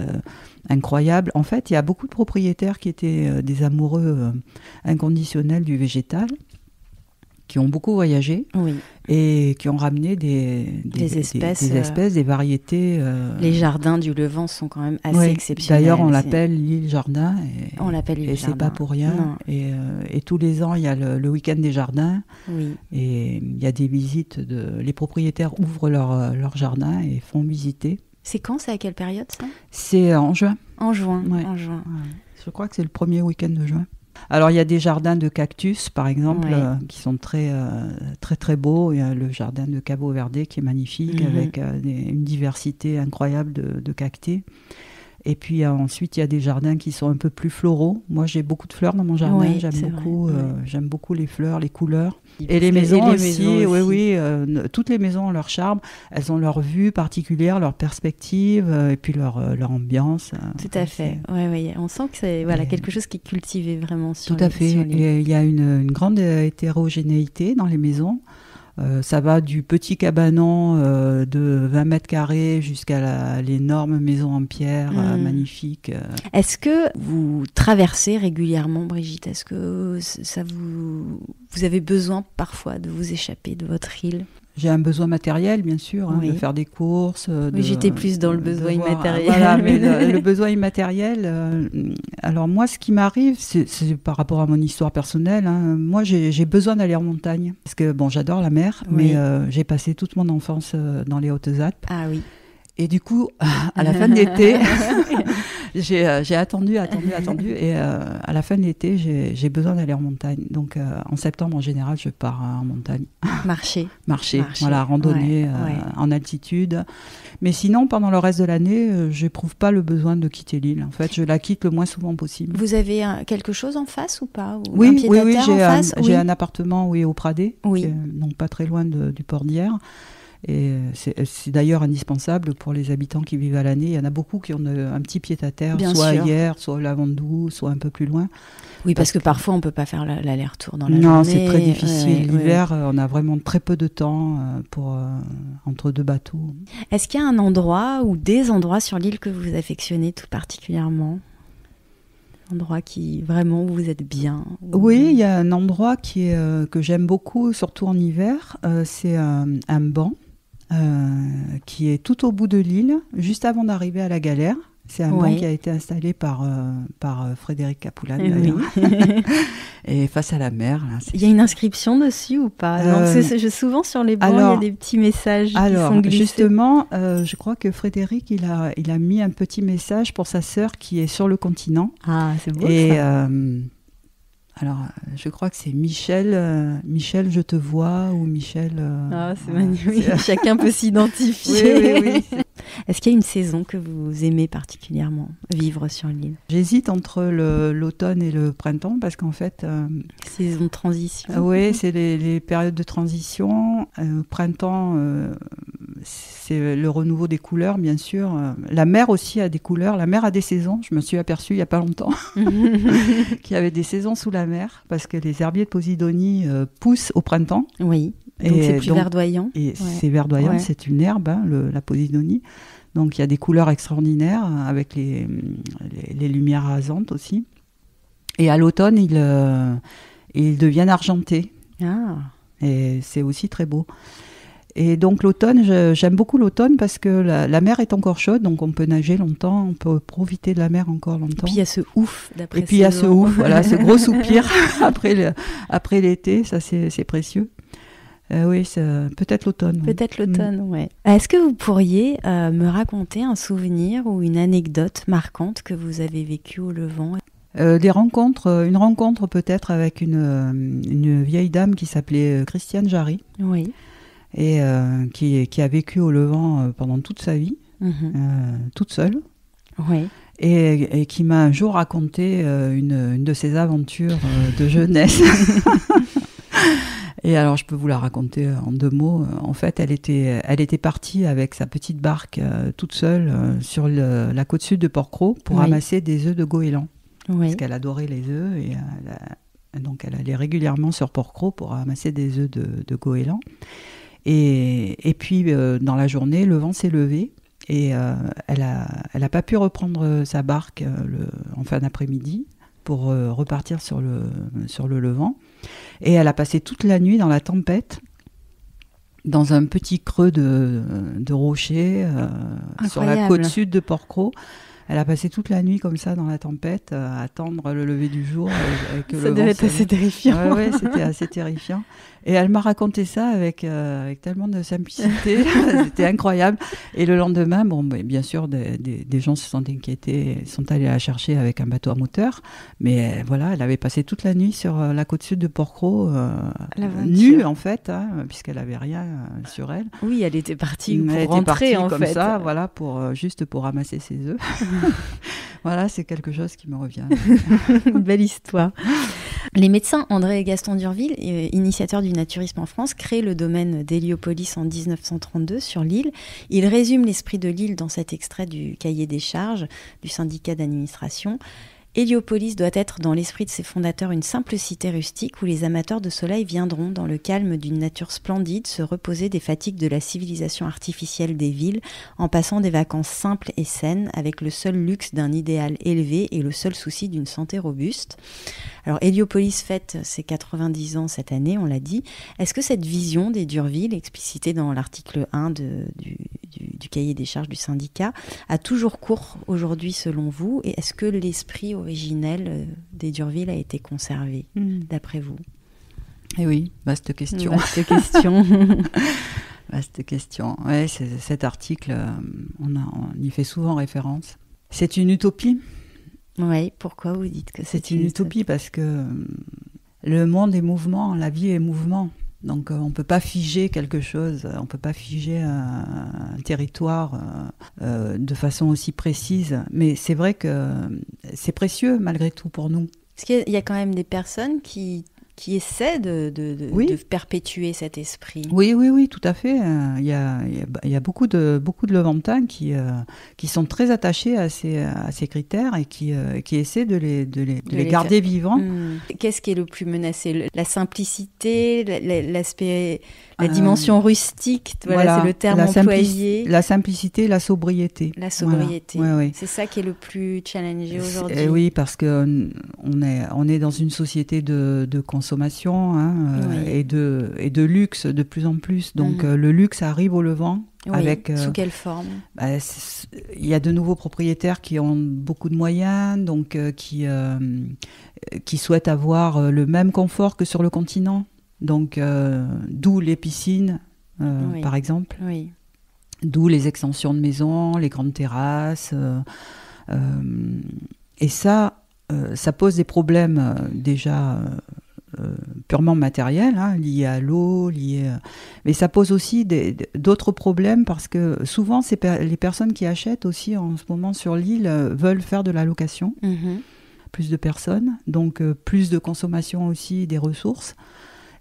incroyable. En fait, il y a beaucoup de propriétaires qui étaient des amoureux inconditionnels du végétal, qui ont beaucoup voyagé et qui ont ramené des espèces, des variétés. Les jardins du Levant sont quand même assez exceptionnels. D'ailleurs, on l'appelle l'île Jardin. On l'appelle l'île Jardin. Et c'est pas pour rien. Et tous les ans, il y a le week-end des jardins. Oui. Et il y a des visites. Les propriétaires ouvrent leur jardin et font visiter. C'est quand ? C'est à quelle période, ça ? C'est en juin. En juin. En juin. Je crois que c'est le premier week-end de juin. Alors, il y a des jardins de cactus, par exemple, qui sont très, très, très beaux. Il y a le jardin de Cabo Verde qui est magnifique, avec une diversité incroyable de cactés. Et puis ensuite, il y a des jardins qui sont un peu plus floraux. Moi, j'ai beaucoup de fleurs dans mon jardin. Oui, J'aime beaucoup les fleurs, les couleurs. Et les maisons aussi. Oui. Toutes les maisons ont leur charme. Elles ont leur vue particulière, leur perspective, et puis leur ambiance. Tout à fait. Oui. On sent que c'est quelque chose qui est cultivé vraiment sur Tout à fait. Et il y a une grande hétérogénéité dans les maisons. Ça va du petit cabanon de 20 mètres carrés jusqu'à l'énorme maison en pierre magnifique. Est-ce que vous traversez régulièrement, Brigitte ? Est-ce que vous avez besoin parfois de vous échapper de votre île ? J'ai un besoin matériel, bien sûr, de faire des courses. Oui, j'étais plus dans le besoin immatériel. Voilà, mais le besoin immatériel. Alors moi, ce qui m'arrive, c'est par rapport à mon histoire personnelle. Moi, j'ai besoin d'aller en montagne. Parce que, j'adore la mer, mais j'ai passé toute mon enfance dans les Hautes-Alpes. Ah oui. Et du coup, à la fin de l'été, j'ai attendu. Et à la fin de l'été, j'ai besoin d'aller en montagne. Donc, en septembre, en général, je pars en montagne. Marcher. Voilà, randonnée en altitude. Mais sinon, pendant le reste de l'année, je n'éprouve pas le besoin de quitter l'île. En fait, je la quitte le moins souvent possible. Vous avez quelque chose en face ou pas ? Oui, un pied-à-terre j'ai un appartement au Pradet, donc pas très loin du port d'Hyères. Et c'est d'ailleurs indispensable pour les habitants qui vivent à l'année. Il y en a beaucoup qui ont un petit pied-à-terre, soit à Hyères, soit à Lavandou, soit un peu plus loin. Oui, parce que parfois on ne peut pas faire l'aller-retour dans la journée. Non, c'est très difficile. L'hiver, on a vraiment très peu de temps entre deux bateaux. Est-ce qu'il y a un endroit ou des endroits sur l'île que vous affectionnez tout particulièrement ? Un endroit qui vraiment où vous êtes bien ? Oui, il y a un endroit que j'aime beaucoup, surtout en hiver. C'est un banc. Qui est tout au bout de l'île, juste avant d'arriver à la galère. C'est un banc qui a été installé par Frédéric Capoulane, d'ailleurs. Et face à la mer. Là, il y a une inscription dessus ou pas ? Souvent sur les bancs, il y a des petits messages qui sont glissés. Justement, je crois que Frédéric, il a mis un petit message pour sa sœur qui est sur le continent. Ah, c'est beau ça. Alors, je crois que c'est Michel, je te vois, ou Michel... c'est magnifique, chacun peut s'identifier. Oui. Est-ce qu'il y a une saison que vous aimez particulièrement vivre sur l'île ? J'hésite entre l'automne et le printemps, parce qu'en fait... saison de transition. Oui, c'est les périodes de transition. Printemps, c'est le renouveau des couleurs, bien sûr. La mer aussi a des couleurs. La mer a des saisons. Je me suis aperçue il n'y a pas longtemps qu'il y avait des saisons sous la mer, parce que les herbiers de Posidonie poussent au printemps. Oui, donc c'est plus verdoyant. Et c'est verdoyant, c'est une herbe, la Posidonie. Donc il y a des couleurs extraordinaires, avec les lumières rasantes aussi. Et à l'automne, ils deviennent argentés. Ah. Et c'est aussi très beau. Et donc l'automne, j'aime beaucoup l'automne parce que la mer est encore chaude, donc on peut nager longtemps, on peut profiter de la mer encore longtemps. Et puis il y a ce ouf d'après. Et puis il y a ce ouf, voilà, ce gros soupir après l'été, ça c'est précieux. Oui, peut-être l'automne. Peut-être l'automne, oui. Est-ce que vous pourriez me raconter un souvenir ou une anecdote marquante que vous avez vécue au Levant ? Une rencontre peut-être avec une vieille dame qui s'appelait Christiane Jarry. Oui. Et qui a vécu au Levant pendant toute sa vie, toute seule. Oui. Et qui m'a un jour raconté une de ses aventures de jeunesse. Et alors, je peux vous la raconter en 2 mots. En fait, elle était partie avec sa petite barque toute seule sur la côte sud de Port-Cros pour ramasser des œufs de goéland. Oui. Parce qu'elle adorait les œufs et donc elle allait régulièrement sur Port-Cros pour ramasser des œufs de goéland. Et puis, dans la journée, le vent s'est levé et elle a pas pu reprendre sa barque en fin d'après-midi pour repartir sur le Levant. Et elle a passé toute la nuit dans la tempête, dans un petit creux de rochers sur la côte sud de Port-Cros. Elle a passé toute la nuit comme ça dans la tempête, à attendre le lever du jour. Ça devait être assez terrifiant. Oui, c'était assez terrifiant. Et elle m'a raconté ça avec tellement de simplicité, c'était incroyable. Et le lendemain, bien sûr, des gens se sont inquiétés, sont allés la chercher avec un bateau à moteur. Mais voilà, elle avait passé toute la nuit sur la côte sud de Port-Cros, nue en fait, puisqu'elle n'avait rien sur elle. Oui, elle était partie pour rentrer en fait. Comme ça, voilà, juste pour ramasser ses œufs. Voilà, c'est quelque chose qui me revient. Une belle histoire. Les médecins André et Gaston d'Urville, initiateurs du naturisme en France, créent le domaine d'Héliopolis en 1932 sur l'île. Ils résument l'esprit de l'île dans cet extrait du cahier des charges du syndicat d'administration. Héliopolis doit être dans l'esprit de ses fondateurs une simple cité rustique où les amateurs de soleil viendront, dans le calme d'une nature splendide, se reposer des fatigues de la civilisation artificielle des villes, en passant des vacances simples et saines, avec le seul luxe d'un idéal élevé et le seul souci d'une santé robuste. Alors Héliopolis fête ses 90 ans cette année, on l'a dit. Est-ce que cette vision des d'Urville, explicitée dans l'article 1 du cahier des charges du syndicat, a toujours cours aujourd'hui selon vous? Et est-ce que l'esprit originel des d'Urville a été conservé, d'après vous? Eh oui, vaste question. Vaste question. Vaste question. Ouais, cet article, on y fait souvent référence. C'est une utopie. Oui, pourquoi vous dites que c'est une utopie? Parce que le monde est mouvement, la vie est mouvement. Donc on ne peut pas figer quelque chose, on ne peut pas figer un territoire de façon aussi précise. Mais c'est vrai que c'est précieux malgré tout pour nous. Parce qu'il y a quand même des personnes qui essaient de perpétuer cet esprit. Oui, tout à fait. Il y a beaucoup de Levantins qui sont très attachés à ces critères et qui essaient de les garder vivants. Qu'est-ce qui est le plus menacé? La simplicité, l'aspect, la dimension rustique, voilà, c'est le terme employé. La simplicité, la sobriété. La sobriété. Voilà. Ouais. C'est ça qui est le plus challengé aujourd'hui. Oui, parce qu'on est dans une société de consommation et de luxe de plus en plus. Donc le luxe arrive au Levant. Oui, sous quelle forme? Il y a de nouveaux propriétaires qui ont beaucoup de moyens, donc qui souhaitent avoir le même confort que sur le continent. Donc, d'où les piscines, par exemple. Oui. D'où les extensions de maisons, les grandes terrasses. Et ça pose des problèmes déjà purement matériels, liés à l'eau, mais ça pose aussi d'autres problèmes parce que souvent, les personnes qui achètent aussi en ce moment sur l'île veulent faire de la location. Plus de personnes, donc plus de consommation aussi des ressources.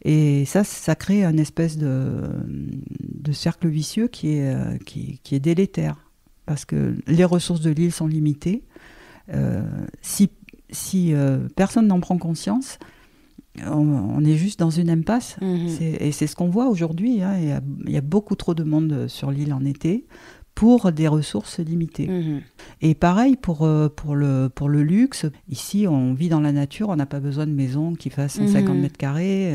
Et ça crée une espèce de cercle vicieux qui est délétère. Parce que les ressources de l'île sont limitées. Si personne n'en prend conscience, on est juste dans une impasse. Et c'est ce qu'on voit aujourd'hui. Il y a beaucoup trop de monde sur l'île en été pour des ressources limitées. Et pareil pour le luxe. Ici, on vit dans la nature, on n'a pas besoin de maison qui fasse 150 mètres carrés.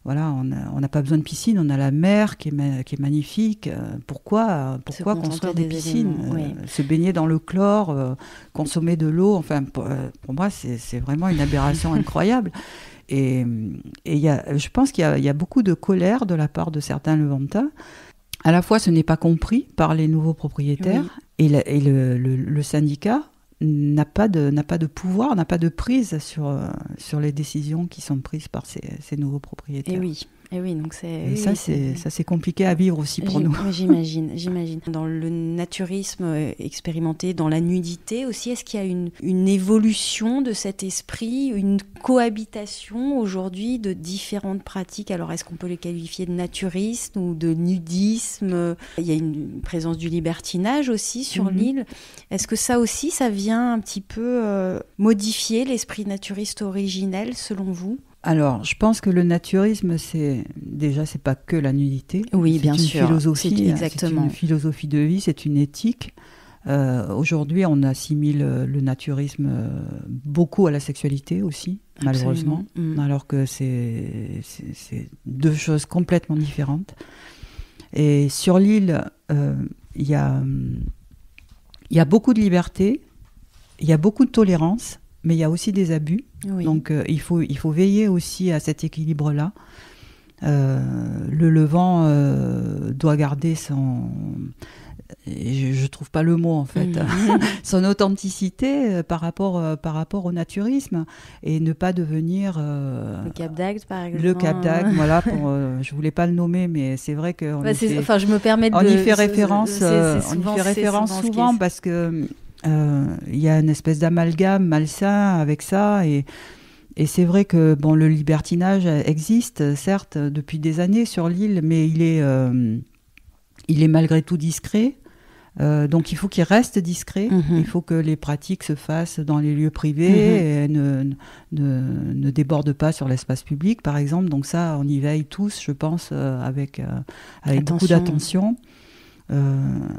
Voilà, on n'a pas besoin de piscine, on a la mer qui est magnifique. Pourquoi construire des piscines, se baigner dans le chlore, consommer de l'eau? Enfin, pour moi, c'est vraiment une aberration incroyable. Et je pense qu'il y a beaucoup de colère de la part de certains Levantins. À la fois, ce n'est pas compris par les nouveaux propriétaires et le syndicat n'a pas de pouvoir, n'a pas de prise sur les décisions qui sont prises par ces nouveaux propriétaires. Et oui, donc c'est compliqué à vivre aussi pour nous. J'imagine. Dans le naturisme expérimenté, dans la nudité aussi, est-ce qu'il y a une évolution de cet esprit, une cohabitation aujourd'hui de différentes pratiques? Alors, est-ce qu'on peut les qualifier de naturisme ou de nudisme? Il y a une présence du libertinage aussi sur l'île. Est-ce que ça aussi, ça vient un petit peu modifier l'esprit naturiste originel, selon vous? Alors, je pense que le naturisme, c'est pas que la nudité. Oui, bien sûr. Philosophie, c'est une philosophie de vie, c'est une éthique. Aujourd'hui, on assimile le naturisme beaucoup à la sexualité aussi, malheureusement, alors que c'est deux choses complètement différentes. Et sur l'île, il y a beaucoup de liberté, il y a beaucoup de tolérance, mais il y a aussi des abus. Oui. Donc il faut veiller aussi à cet équilibre-là. Le Levant doit garder son... Je trouve pas le mot en fait, son authenticité par rapport au naturisme et ne pas devenir le Cap d'Agde par exemple. Le Cap d'Agde, voilà. Je voulais pas le nommer, mais c'est vrai que je me permets on y fait référence souvent parce que il y a une espèce d'amalgame malsain avec ça, et c'est vrai que le libertinage existe, certes, depuis des années sur l'île, mais il est malgré tout discret. Donc il faut qu'il reste discret. Il faut que les pratiques se fassent dans les lieux privés et ne débordent pas sur l'espace public, par exemple. Donc ça, on y veille tous, je pense, avec beaucoup d'attention.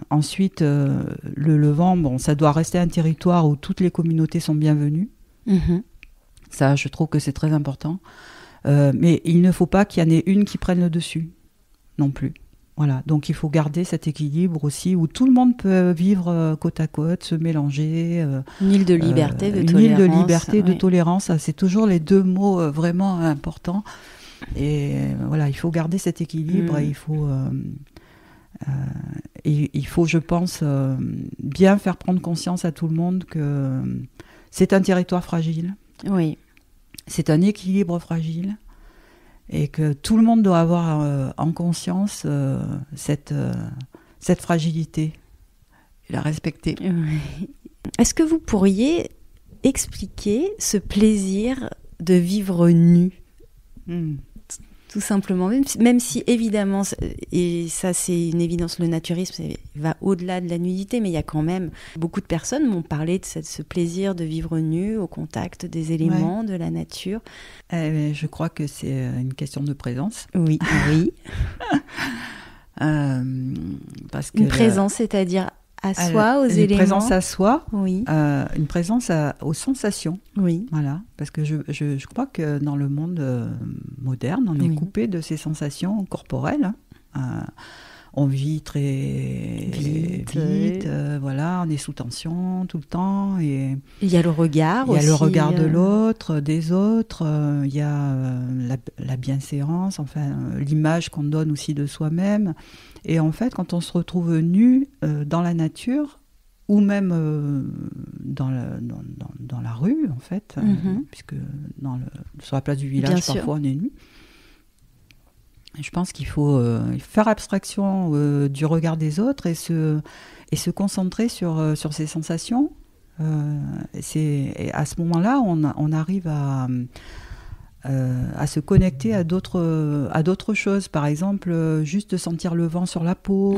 Ensuite, le Levant, ça doit rester un territoire où toutes les communautés sont bienvenues. Ça, je trouve que c'est très important. Mais il ne faut pas qu'il y en ait une qui prenne le dessus, non plus. Voilà, donc il faut garder cet équilibre aussi, où tout le monde peut vivre côte à côte, se mélanger. Une île de liberté, de tolérance. Une île de liberté, de tolérance, c'est toujours les deux mots vraiment importants. Et voilà, il faut garder cet équilibre et il faut, je pense, bien faire prendre conscience à tout le monde que c'est un territoire fragile. Oui. C'est un équilibre fragile. Et que tout le monde doit avoir en conscience cette fragilité et la respecter. Oui. Est-ce que vous pourriez expliquer ce plaisir de vivre nu ? Tout simplement, même si évidemment, et ça c'est une évidence, le naturisme va au-delà de la nudité, mais il y a quand même, beaucoup de personnes m'ont parlé de ce plaisir de vivre nu au contact des éléments, de la nature. Je crois que c'est une question de présence. Oui, oui. Parce que une présence, c'est-à-dire à soi, aux éléments. Une présence à soi, oui. Une présence aux sensations. Oui. Voilà, parce que je crois que dans le monde moderne, on est coupé de ces sensations corporelles. On vit très vite, voilà, on est sous tension tout le temps. Et il y a le regard aussi. Il y a le regard de l'autre, des autres, il y a la bienséance, enfin, l'image qu'on donne aussi de soi-même. Et en fait, quand on se retrouve nu dans la nature, ou même dans la rue, en fait, puisque sur la place du village, bien parfois sûr. on est nu. Je pense qu'il faut faire abstraction du regard des autres et se concentrer sur ses sensations. Et à ce moment-là, on arrive à se connecter à d'autres choses. Par exemple, juste sentir le vent sur la peau,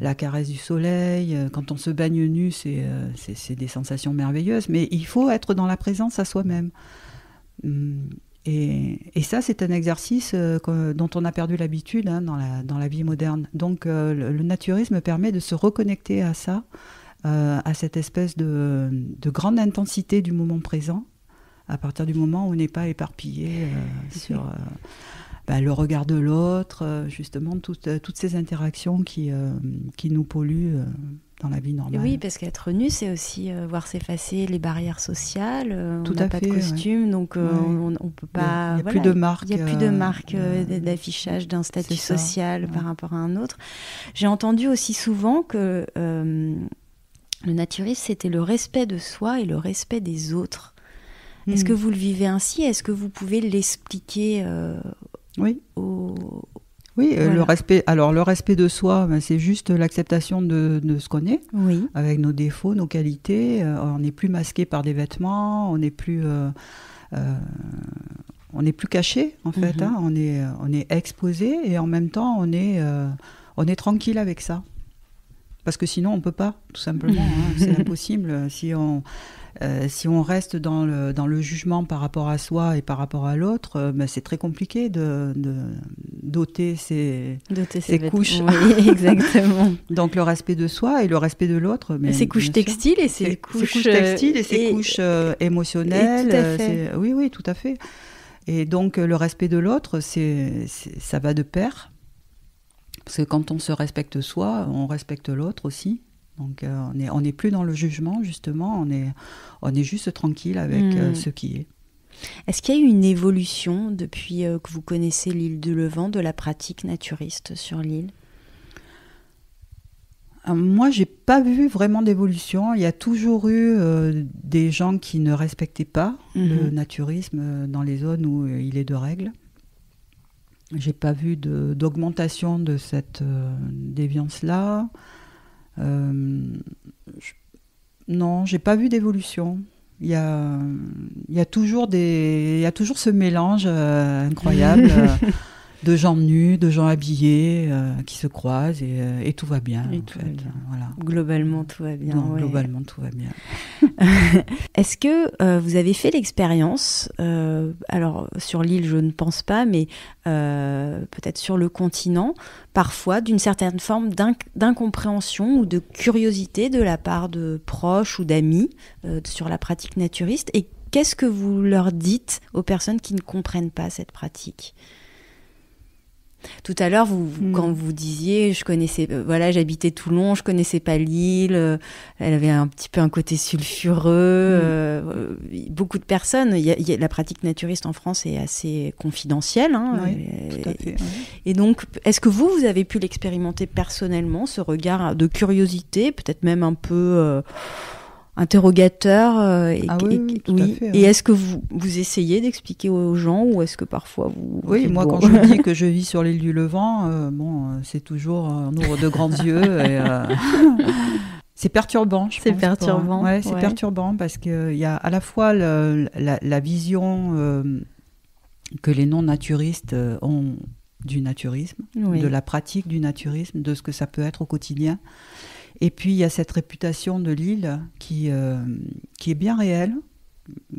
la caresse du soleil. Quand on se baigne nu, c'est des sensations merveilleuses. Mais il faut être dans la présence à soi-même. Et ça, c'est un exercice dont on a perdu l'habitude dans la vie moderne. Donc, le naturisme permet de se reconnecter à ça, à cette espèce de grande intensité du moment présent, à partir du moment où on n'est pas éparpillé sur le regard de l'autre, justement, toutes ces interactions qui nous polluent dans la vie normale. Oui, parce qu'être nu, c'est aussi voir s'effacer les barrières sociales. Tout on n'a pas de costume, donc on ne peut pas... Il n'y a plus de marque. Il n'y a plus de marque d'affichage d'un statut social par rapport à un autre. J'ai entendu aussi souvent que le naturisme, c'était le respect de soi et le respect des autres. Est-ce que vous le vivez ainsi ? Est-ce que vous pouvez l'expliquer Oui. Oui, voilà. Le respect de soi, c'est juste l'acceptation de ce qu'on est, avec nos défauts, nos qualités. On n'est plus masqué par des vêtements, on n'est plus caché, en fait. On est exposé et en même temps, on est tranquille avec ça. Parce que sinon, on ne peut pas, tout simplement. C'est impossible. Si on reste dans le jugement par rapport à soi et par rapport à l'autre, c'est très compliqué de d'ôter ces couches. Oui, exactement. Donc le respect de soi et le respect de l'autre. Ces couches textiles et ces couches textiles et ces couches émotionnelles. Tout à fait. Oui, tout à fait. Et donc le respect de l'autre, ça va de pair. Parce que quand on se respecte soi, on respecte l'autre aussi. Donc on n'est plus dans le jugement, justement, on est juste tranquille avec ce qui est. Est-ce qu'il y a eu une évolution depuis que vous connaissez l'île du Levant, de la pratique naturiste sur l'île ? Moi, j'ai pas vu vraiment d'évolution. Il y a toujours eu des gens qui ne respectaient pas le naturisme dans les zones où il est de règle. J'ai pas vu d'augmentation de cette déviance-là. Non, j'ai pas vu d'évolution. Il y a toujours ce mélange incroyable de gens nus, de gens habillés qui se croisent et tout va bien. Voilà. Globalement, tout va bien. Non, globalement, tout va bien. Est-ce que vous avez fait l'expérience, alors sur l'île, je ne pense pas, mais peut-être sur le continent, parfois d'une certaine forme d'incompréhension ou de curiosité de la part de proches ou d'amis sur la pratique naturiste? Et qu'est-ce que vous leur dites aux personnes qui ne comprennent pas cette pratique? Tout à l'heure, quand vous disiez, j'habitais Toulon, je connaissais pas l'île, elle avait un petit peu un côté sulfureux. Beaucoup de personnes, la pratique naturiste en France est assez confidentielle. Oui, tout à fait. Et donc, est-ce que vous avez pu l'expérimenter personnellement, ce regard de curiosité, peut-être même un peu interrogateur oui, tout à fait, Et est-ce que vous essayez d'expliquer aux gens ou est-ce que parfois vous... Oui, moi quand je dis que je vis sur l'île du Levant, c'est toujours on ouvre de grands yeux et c'est perturbant, je pense. C'est perturbant. C'est perturbant parce qu'il y a à la fois la vision que les non-naturistes ont du naturisme, de la pratique du naturisme, de ce que ça peut être au quotidien. Et puis, il y a cette réputation de l'île qui est bien réelle,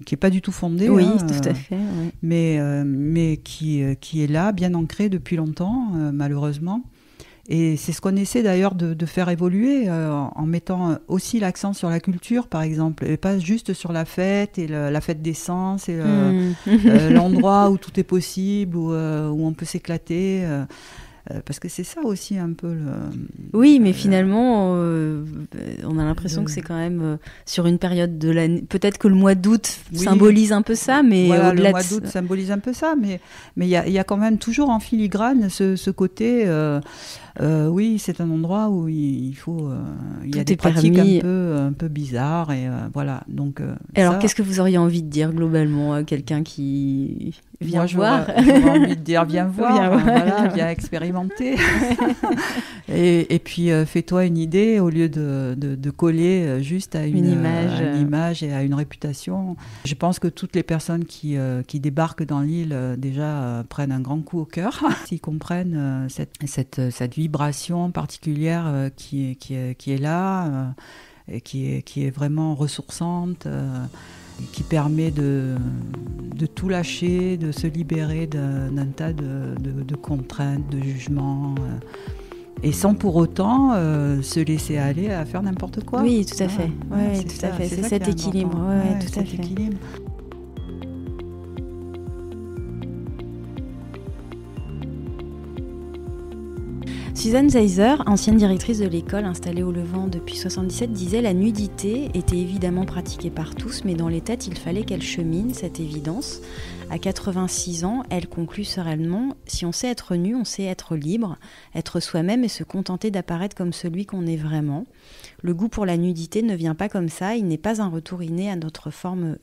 qui n'est pas du tout fondée. Oui, tout à fait. Oui. Mais qui est là, bien ancrée depuis longtemps, malheureusement. Et c'est ce qu'on essaie d'ailleurs de faire évoluer en mettant aussi l'accent sur la culture, par exemple, et pas juste sur la fête et la fête des sens et l'endroit où tout est possible, où on peut s'éclater. Parce que c'est ça aussi un peu Oui, mais finalement, on a l'impression que c'est quand même sur une période de l'année. Peut-être que le mois d'août symbolise un peu ça, mais voilà, au-delà le mois d'août symbolise un peu ça, mais il y a quand même toujours en filigrane ce côté. Oui, c'est un endroit où il faut. Il y a des pratiques un peu bizarres et voilà. Donc. Alors, qu'est-ce que vous auriez envie de dire globalement à quelqu'un qui vient voir? J'aurais envie de dire viens voir, viens expérimenter. et puis fais-toi une idée au lieu de coller juste à une image et à une réputation. Je pense que toutes les personnes qui débarquent dans l'île déjà prennent un grand coup au cœur. S'ils comprennent cette vibration particulière qui est là, et qui est vraiment ressourçante, qui permet de tout lâcher, de se libérer d'un tas de contraintes, de jugements, et sans pour autant se laisser aller à faire n'importe quoi. Oui, tout à fait. Tout à fait. C'est cet équilibre. Tout à fait. Équilibre. Suzanne Zeiser, ancienne directrice de l'école installée au Levant depuis 1977, disait « La nudité était évidemment pratiquée par tous, mais dans les têtes, il fallait qu'elle chemine, cette évidence. À 86 ans, elle conclut sereinement « Si on sait être nu, on sait être libre, être soi-même et se contenter d'apparaître comme celui qu'on est vraiment. Le goût pour la nudité ne vient pas comme ça, il n'est pas un retour inné à notre forme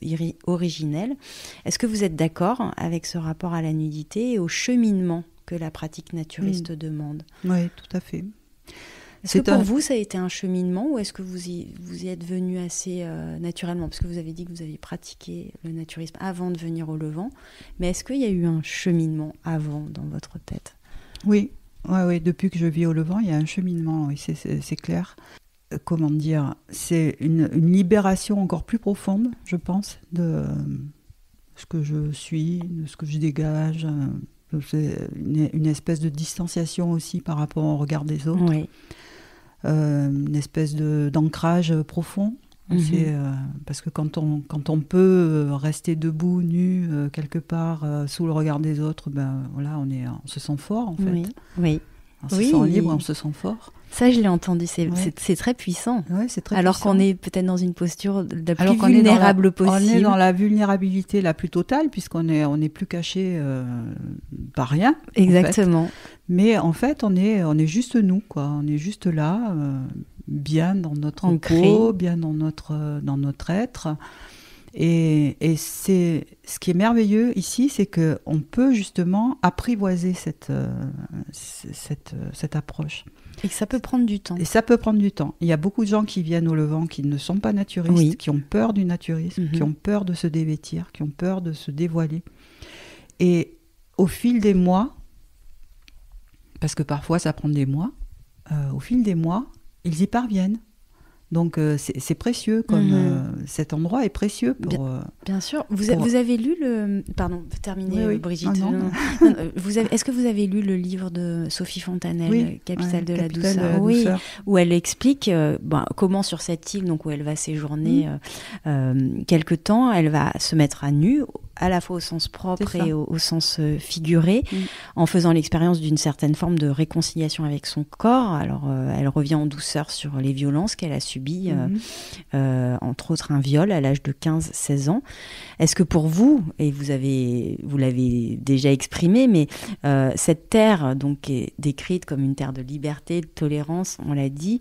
originelle. » Est-ce que vous êtes d'accord avec ce rapport à la nudité et au cheminement que la pratique naturiste demande? Oui, tout à fait. Est-ce que pour vous, ça a été un cheminement ou est-ce que vous y êtes venu assez naturellement? Parce que vous avez dit que vous aviez pratiqué le naturisme avant de venir au Levant. Mais est-ce qu'il y a eu un cheminement avant dans votre tête? Oui, depuis que je vis au Levant, il y a un cheminement, oui, c'est clair. Comment dire, c'est une libération encore plus profonde, je pense, de ce que je suis, de ce que je dégage. C'est une espèce de distanciation aussi par rapport au regard des autres. Oui. Une espèce d'ancrage profond. C'est, parce que quand on peut rester debout, nu, quelque part, sous le regard des autres, on se sent fort, en fait. Oui. On se sent libre, on se sent fort. Ça, je l'ai entendu, c'est très puissant. Ouais, c'est très Alors puissant. qu'on est peut-être dans une posture la plus vulnérable possible. On est dans la vulnérabilité la plus totale, puisqu'on est plus caché par rien. Exactement. En fait. Mais en fait, on est juste nous, quoi. On est juste là, bien dans notre peau, bien dans notre être. Et c'est ce qui est merveilleux ici, c'est qu'on peut justement apprivoiser cette approche. Et que ça peut prendre du temps. Et ça peut prendre du temps. Il y a beaucoup de gens qui viennent au Levant qui ne sont pas naturistes, qui ont peur du naturisme, qui ont peur de se dévêtir, qui ont peur de se dévoiler. Et au fil des mois, parce que parfois ça prend des mois, au fil des mois, ils y parviennent. Donc c'est précieux, cet endroit est précieux pour... Bien sûr. Vous avez lu le... Pardon, terminez, Brigitte. Non. Est-ce que vous avez lu le livre de Sophie Fontanelle, Capitale de la douceur, douceur. Où elle explique comment sur cette île, donc où elle va séjourner quelque temps, elle va se mettre à nu, à la fois au sens propre et au sens figuré, en faisant l'expérience d'une certaine forme de réconciliation avec son corps. Alors, elle revient en douceur sur les violences qu'elle a subies, entre autres un viol à l'âge de 15-16 ans. Est-ce que pour vous, et vous l'avez déjà exprimé, mais cette terre donc, qui est décrite comme une terre de liberté, de tolérance, on l'a dit,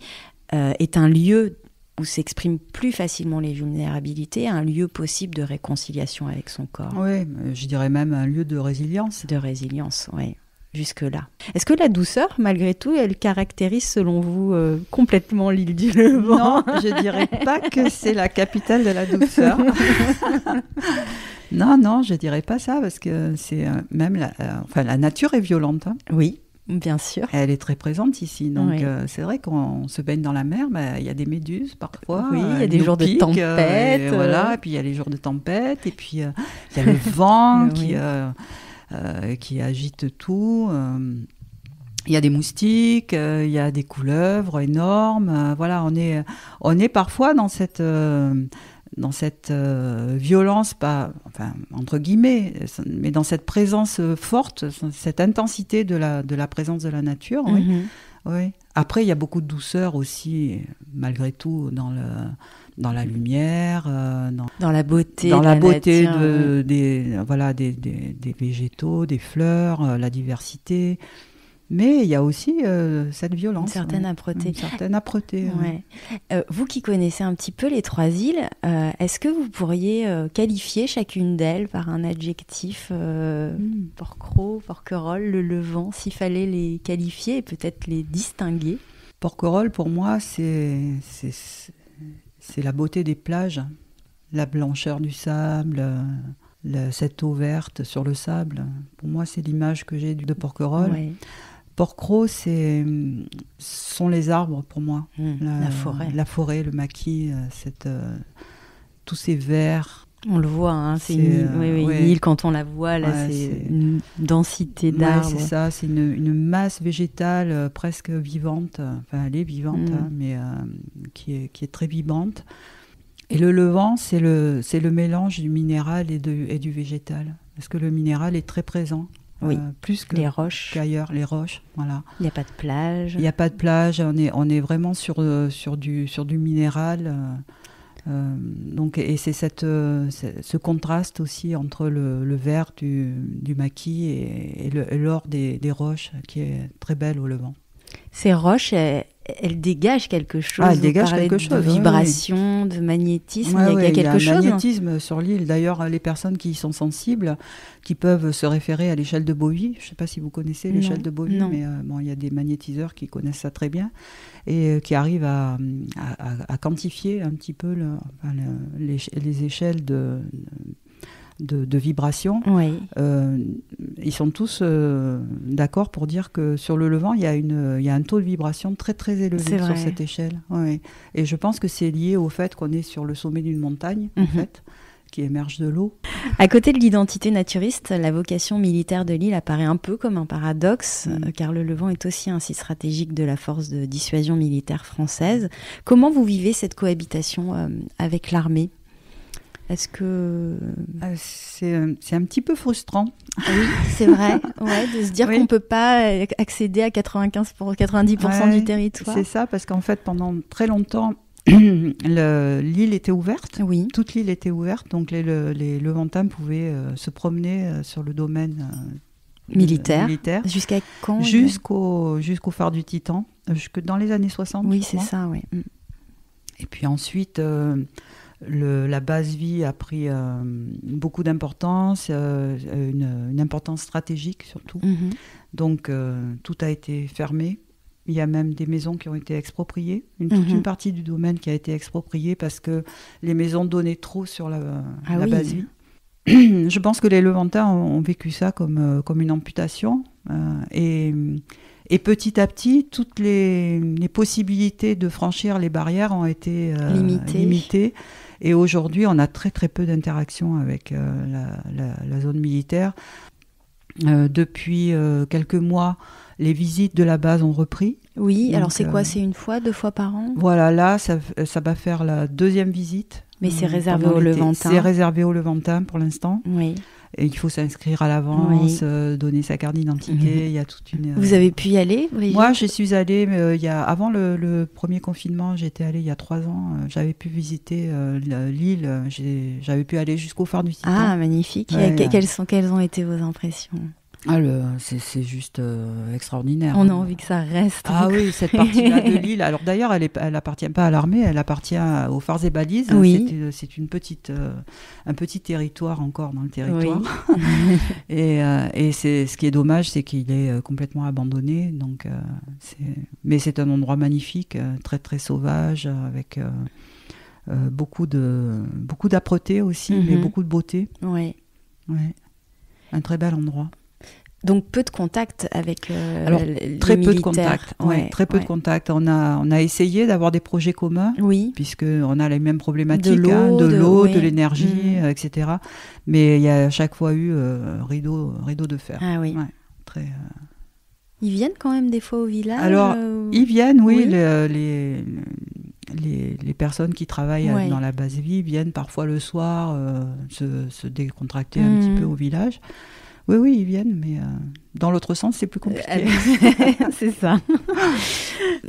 est un lieu où s'expriment plus facilement les vulnérabilités, un lieu possible de réconciliation avec son corps. Oui, je dirais même un lieu de résilience. De résilience, oui, jusque-là. Est-ce que la douceur, malgré tout, elle caractérise, selon vous, complètement l'île du Levant ? Non, je dirais pas que c'est la capitale de la douceur. Non, je dirais pas ça, parce que c'est même la nature est violente. Hein. Oui. Bien sûr. Elle est très présente ici. Donc, c'est vrai qu'on se baigne dans la mer, il y a des méduses parfois. Oui, il y a des jours de tempête. Et voilà, et puis il y a les jours de tempête. Et puis, il y a le vent qui agite tout. Il y a des moustiques, il y a des couleuvres énormes. Voilà, on est parfois dans cette violence, entre guillemets, mais dans cette présence forte, cette intensité de la présence de la nature. Oui. Après, il y a beaucoup de douceur aussi, malgré tout, dans la lumière, dans la beauté, des végétaux, des fleurs, la diversité. Mais il y a aussi cette violence. Une certaine âpreté. Une certaine âpreté. Vous qui connaissez un petit peu les 3 îles, est-ce que vous pourriez qualifier chacune d'elles par un adjectif Porquerolles, Porquerolles, le Levant, s'il fallait les qualifier et peut-être les distinguer? Porquerolles, pour moi, c'est la beauté des plages, la blancheur du sable, cette eau verte sur le sable. Pour moi, c'est l'image que j'ai de Porquerolles. Oui. Porquerolles, sont les arbres pour moi. La forêt. La forêt, le maquis, tous ces verts. On le voit, c'est une île, quand on la voit, là, c'est une densité d'arbres. Oui, c'est ça, c'est une masse végétale presque vivante. Enfin, elle est vivante, mais qui est très vibrante. Et le Levant, c'est le mélange du minéral et du végétal. Parce que le minéral est très présent. Plus que les roches. Qu'ailleurs, les roches, voilà. Il n'y a pas de plage. Il n'y a pas de plage, on est vraiment sur du minéral. Donc, et c'est ce contraste aussi entre le vert du maquis et l'or des roches qui est très belle au Levant. Ces roches, elles dégagent quelque chose. Elles dégagent quelque chose. De vibration, de magnétisme. Il y a quelque chose. Il y a un magnétisme sur l'île. D'ailleurs, les personnes qui y sont sensibles, qui peuvent se référer à l'échelle de Bowie. Je ne sais pas si vous connaissez l'échelle de Bowie, mais il y a des magnétiseurs qui connaissent ça très bien et qui arrivent à quantifier un petit peu les échelles de vibration. Oui. Ils sont tous d'accord pour dire que sur le Levant, il y a un taux de vibration très très élevé sur cette échelle. Oui. Et je pense que c'est lié au fait qu'on est sur le sommet d'une montagne, en fait, qui émerge de l'eau. À côté de l'identité naturiste, la vocation militaire de l'île apparaît un peu comme un paradoxe, car le Levant est aussi un site stratégique de la force de dissuasion militaire française. Comment vous vivez cette cohabitation avec l'armée ? Est-ce que... c'est un petit peu frustrant. Oui, c'est vrai, de se dire qu'on ne peut pas accéder à 90% du territoire. C'est ça, parce qu'en fait, pendant très longtemps, l'île était ouverte. Oui. Toute l'île était ouverte, donc les Levantins pouvaient se promener sur le domaine militaire. Jusqu'à quand? Jusqu'au phare du Titan, jusque dans les années 60. Oui, c'est ça, oui. Et puis ensuite... la base vie a pris beaucoup d'importance, une importance stratégique surtout. Donc tout a été fermé. Il y a même des maisons qui ont été expropriées, toute une partie du domaine qui a été expropriée parce que les maisons donnaient trop sur la base vie. Je pense que les Levantins ont vécu ça comme une amputation. Et petit à petit, toutes les possibilités de franchir les barrières ont été limitées. Et aujourd'hui, on a très très peu d'interactions avec la zone militaire. Depuis quelques mois, les visites de la base ont repris. Oui, donc, alors c'est quoi? C'est 1 fois, 2 fois par an? Voilà, là, ça va faire la 2e visite. Mais c'est réservé aux Levantins. C'est réservé aux Levantins pour l'instant. Oui. Et il faut s'inscrire à l'avance, donner sa carte d'identité. Il y a toute une. Vous avez pu y aller, Brigitte? Moi, je suis allée. Avant le premier confinement, j'étais allée il y a 3 ans. J'avais pu visiter l'île. J'avais pu aller jusqu'au phare du Titan. Ah, magnifique. Ouais, quelles ont été vos impressions? C'est juste extraordinaire. On a envie que ça reste. Ah oui, cette partie-là de l'île. Alors d'ailleurs, elle appartient pas à l'armée, elle appartient aux phares et balises. Oui. C'est un petit territoire encore dans le territoire. Oui. et c'est ce qui est dommage, c'est qu'il est complètement abandonné. Donc, mais c'est un endroit magnifique, très très sauvage, avec beaucoup d'âpreté aussi, mais beaucoup de beauté. Oui. Ouais. Un très bel endroit. Donc peu de contact avec les très militaires. Peu de contact. Très peu de contact. On a essayé d'avoir des projets communs, puisque on a les mêmes problématiques, de l'eau, de l'énergie, etc. Mais il y a à chaque fois eu rideau de fer. Ah oui. Ouais, Ils viennent quand même des fois au village. Alors ils viennent, oui. Les personnes qui travaillent dans la base vie viennent parfois le soir se décontracter un petit peu au village. Oui, ils viennent, mais dans l'autre sens, c'est plus compliqué. C'est ça.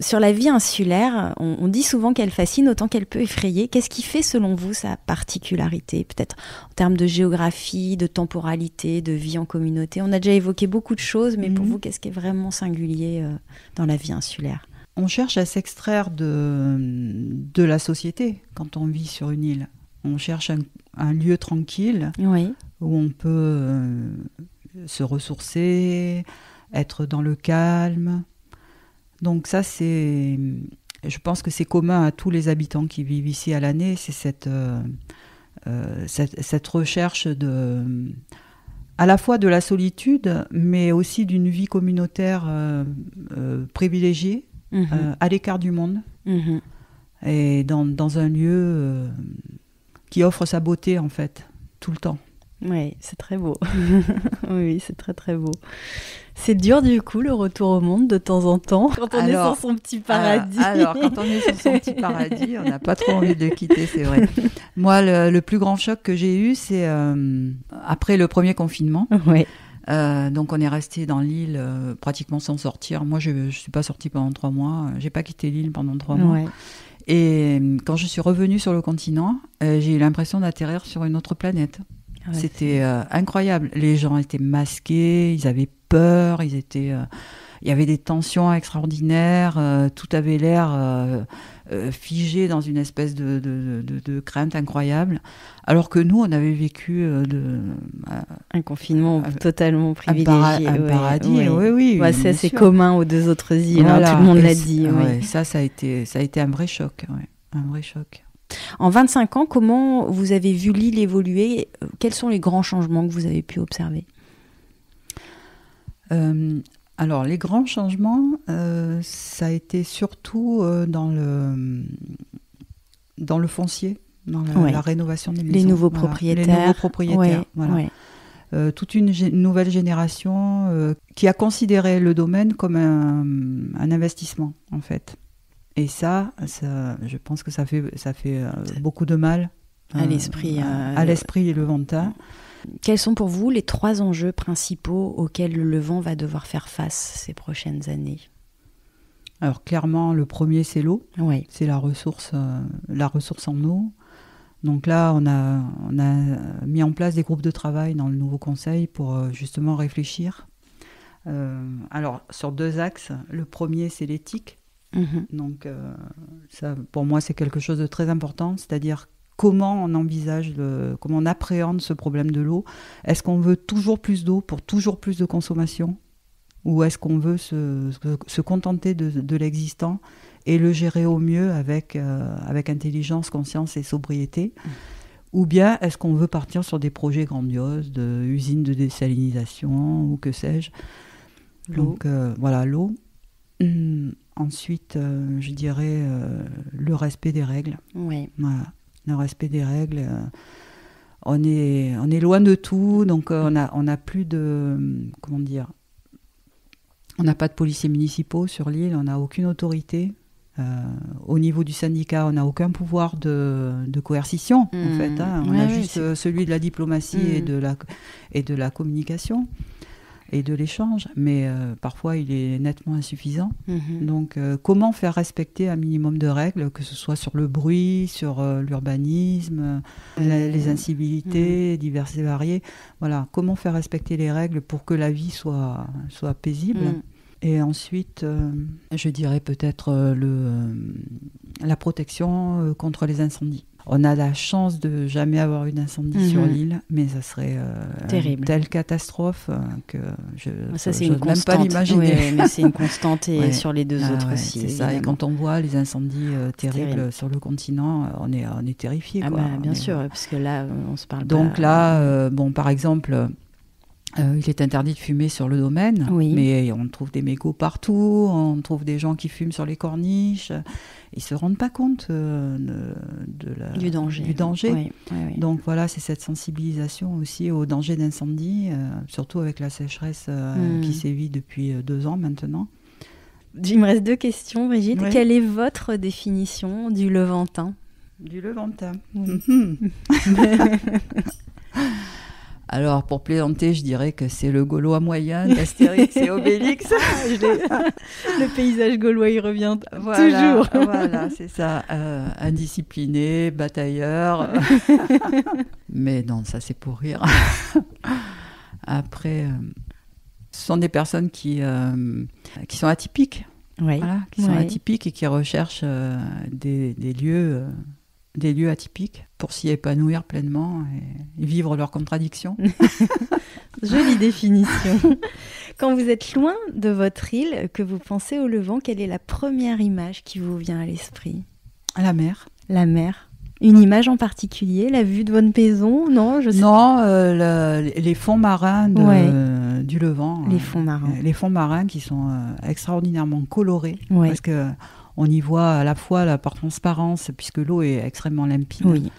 Sur la vie insulaire, on dit souvent qu'elle fascine autant qu'elle peut effrayer. Qu'est-ce qui fait, selon vous, sa particularité? Peut-être en termes de géographie, de temporalité, de vie en communauté. On a déjà évoqué beaucoup de choses, mais pour vous, qu'est-ce qui est vraiment singulier dans la vie insulaire? On cherche à s'extraire de la société quand on vit sur une île. On cherche un lieu tranquille où on peut se ressourcer, être dans le calme. Donc ça, je pense que c'est commun à tous les habitants qui vivent ici à l'année. C'est cette recherche à la fois de la solitude, mais aussi d'une vie communautaire privilégiée, à l'écart du monde, et dans un lieu qui offre sa beauté, en fait, tout le temps. Oui, c'est très beau. Oui, c'est très très beau. C'est dur du coup, le retour au monde de temps en temps, quand on est sur son petit paradis. Alors, quand on est sur son petit paradis, on n'a pas trop envie de le quitter, c'est vrai. Moi, le plus grand choc que j'ai eu, c'est après le premier confinement. Oui. Donc on est resté dans l'île pratiquement sans sortir. Moi, je ne suis pas sortie pendant 3 mois. Je n'ai pas quitté l'île pendant 3 mois. Ouais. Et quand je suis revenue sur le continent, j'ai eu l'impression d'atterrir sur une autre planète. Ouais, c'était incroyable. Les gens étaient masqués, ils avaient peur, il y avait des tensions extraordinaires, tout avait l'air figé dans une espèce de crainte incroyable. Alors que nous, on avait vécu un confinement totalement privilégié. Un paradis, oui. Ouais, c'est commun aux 2 autres îles, voilà. Tout le monde l'a dit. Ça a été un vrai choc. Un vrai choc. En 25 ans, comment vous avez vu l'île évoluer? Quels sont les grands changements que vous avez pu observer? Alors, les grands changements, ça a été surtout dans le foncier, dans la rénovation des maisons. Les nouveaux propriétaires. Les nouveaux propriétaires, toute une nouvelle génération qui a considéré le domaine comme un investissement, en fait. Et ça, je pense que ça fait beaucoup de mal à l'esprit levantin. Quels sont pour vous les 3 enjeux principaux auxquels le Levant va devoir faire face ces prochaines années? Alors clairement, le premier, c'est l'eau. Oui. C'est la ressource en eau. Donc là, on a mis en place des groupes de travail dans le nouveau conseil pour justement réfléchir. Alors sur 2 axes. Le premier, c'est l'éthique. Donc ça, pour moi, c'est quelque chose de très important. C'est-à-dire comment on envisage, comment on appréhende ce problème de l'eau. Est-ce qu'on veut toujours plus d'eau pour toujours plus de consommation ? Ou est-ce qu'on veut se contenter de l'existant et le gérer au mieux avec intelligence, conscience et sobriété ? Ou bien est-ce qu'on veut partir sur des projets grandioses d'usines de désalinisation ou que sais-je ? Donc voilà, l'eau. Ensuite, je dirais le respect des règles. Oui. Voilà, le respect des règles. On est loin de tout, donc on a plus de... Comment dire ? On n'a pas de policiers municipaux sur l'île, on n'a aucune autorité. Au niveau du syndicat, on n'a aucun pouvoir de coercition, en fait. Hein. On a juste celui de la diplomatie et de la communication et de l'échange, mais parfois il est nettement insuffisant. Donc, comment faire respecter un minimum de règles, que ce soit sur le bruit, sur l'urbanisme, les incivilités diverses et variées. Voilà, comment faire respecter les règles pour que la vie soit paisible. Et ensuite, je dirais peut-être la protection contre les incendies. On a la chance de jamais avoir eu d'incendie sur l'île, mais ça serait terrible. Une telle catastrophe que je n'ose même pas l'imaginer. Oui, mais c'est une constante et sur les deux autres aussi. C'est ça. Et quand on voit les incendies terribles sur le continent, on est terrifié. Bien sûr, parce que là, on se parle donc pas... là, par exemple... il est interdit de fumer sur le domaine, mais on trouve des mégots partout, on trouve des gens qui fument sur les corniches. Ils ne se rendent pas compte du danger. Oui. Donc voilà, c'est cette sensibilisation aussi au danger d'incendie, surtout avec la sécheresse qui sévit depuis 2 ans maintenant. Il me reste 2 questions, Brigitte. Oui. Quelle est votre définition du Levantin ? Du Levantin. Alors, pour plaisanter, je dirais que c'est le Gaulois moyen d'Astérix et Obélix. Le paysage gaulois, il revient toujours. Voilà, c'est ça. Indiscipliné, batailleur. Mais non, ça, c'est pour rire. Après, ce sont des personnes qui sont atypiques. Oui. Voilà, qui sont atypiques et qui recherchent des lieux atypiques pour s'y épanouir pleinement et vivre leurs contradictions. Jolie définition. Quand vous êtes loin de votre île, que vous pensez au Levant, quelle est la première image qui vous vient à l'esprit ? La mer. La mer. Une image en particulier, la vue de Bonne-Pézon ? Non, les fonds marins du Levant. Les fonds marins. Les fonds marins qui sont extraordinairement colorés. Ouais. Parce que on y voit à la fois par transparence, puisque l'eau est extrêmement limpide. Oui.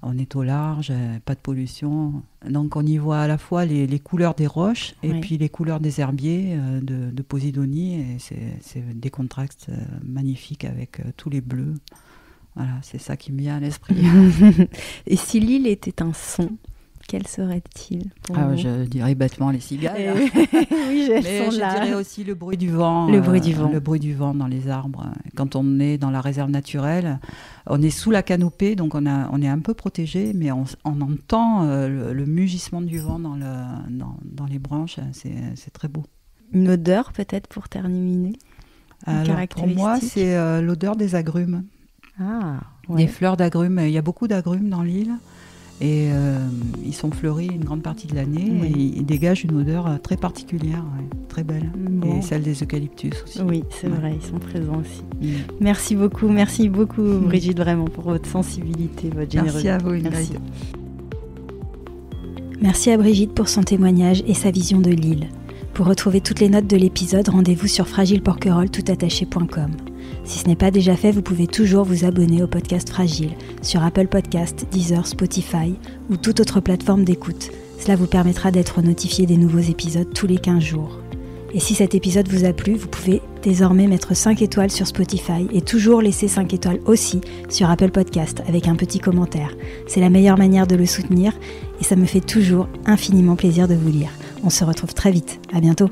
On est au large, pas de pollution. Donc on y voit à la fois les couleurs des roches et puis les couleurs des herbiers de Posidonie. Et c'est des contrastes magnifiques avec tous les bleus. Voilà, c'est ça qui me vient à l'esprit. Et si l'île était un son, quel serait-il pour vous ? Je dirais bêtement les cigales. Oui, mais je dirais aussi le bruit du vent. Le bruit du vent. Le bruit du vent dans les arbres. Quand on est dans la réserve naturelle, on est sous la canopée, donc on est un peu protégé, mais on entend le mugissement du vent dans les branches. C'est très beau. Une odeur peut-être pour terminer ? Alors, pour moi, c'est l'odeur des agrumes. Ah, des fleurs d'agrumes. Il y a beaucoup d'agrumes dans l'île. Et ils sont fleuris une grande partie de l'année et ils dégagent une odeur très particulière, très belle. Bon. Et celle des eucalyptus aussi. Oui, c'est vrai, ils sont présents aussi. Merci beaucoup Brigitte, vraiment pour votre sensibilité, votre générosité. Merci à vous, Ingrid. Merci à Brigitte pour son témoignage et sa vision de l'île. Pour retrouver toutes les notes de l'épisode, rendez-vous sur fragileporquerolles.com. Si ce n'est pas déjà fait, vous pouvez toujours vous abonner au podcast Fragile sur Apple Podcasts, Deezer, Spotify ou toute autre plateforme d'écoute. Cela vous permettra d'être notifié des nouveaux épisodes tous les 15 jours. Et si cet épisode vous a plu, vous pouvez désormais mettre 5 étoiles sur Spotify et toujours laisser 5 étoiles aussi sur Apple Podcasts avec un petit commentaire. C'est la meilleure manière de le soutenir et ça me fait toujours infiniment plaisir de vous lire. On se retrouve très vite. À bientôt.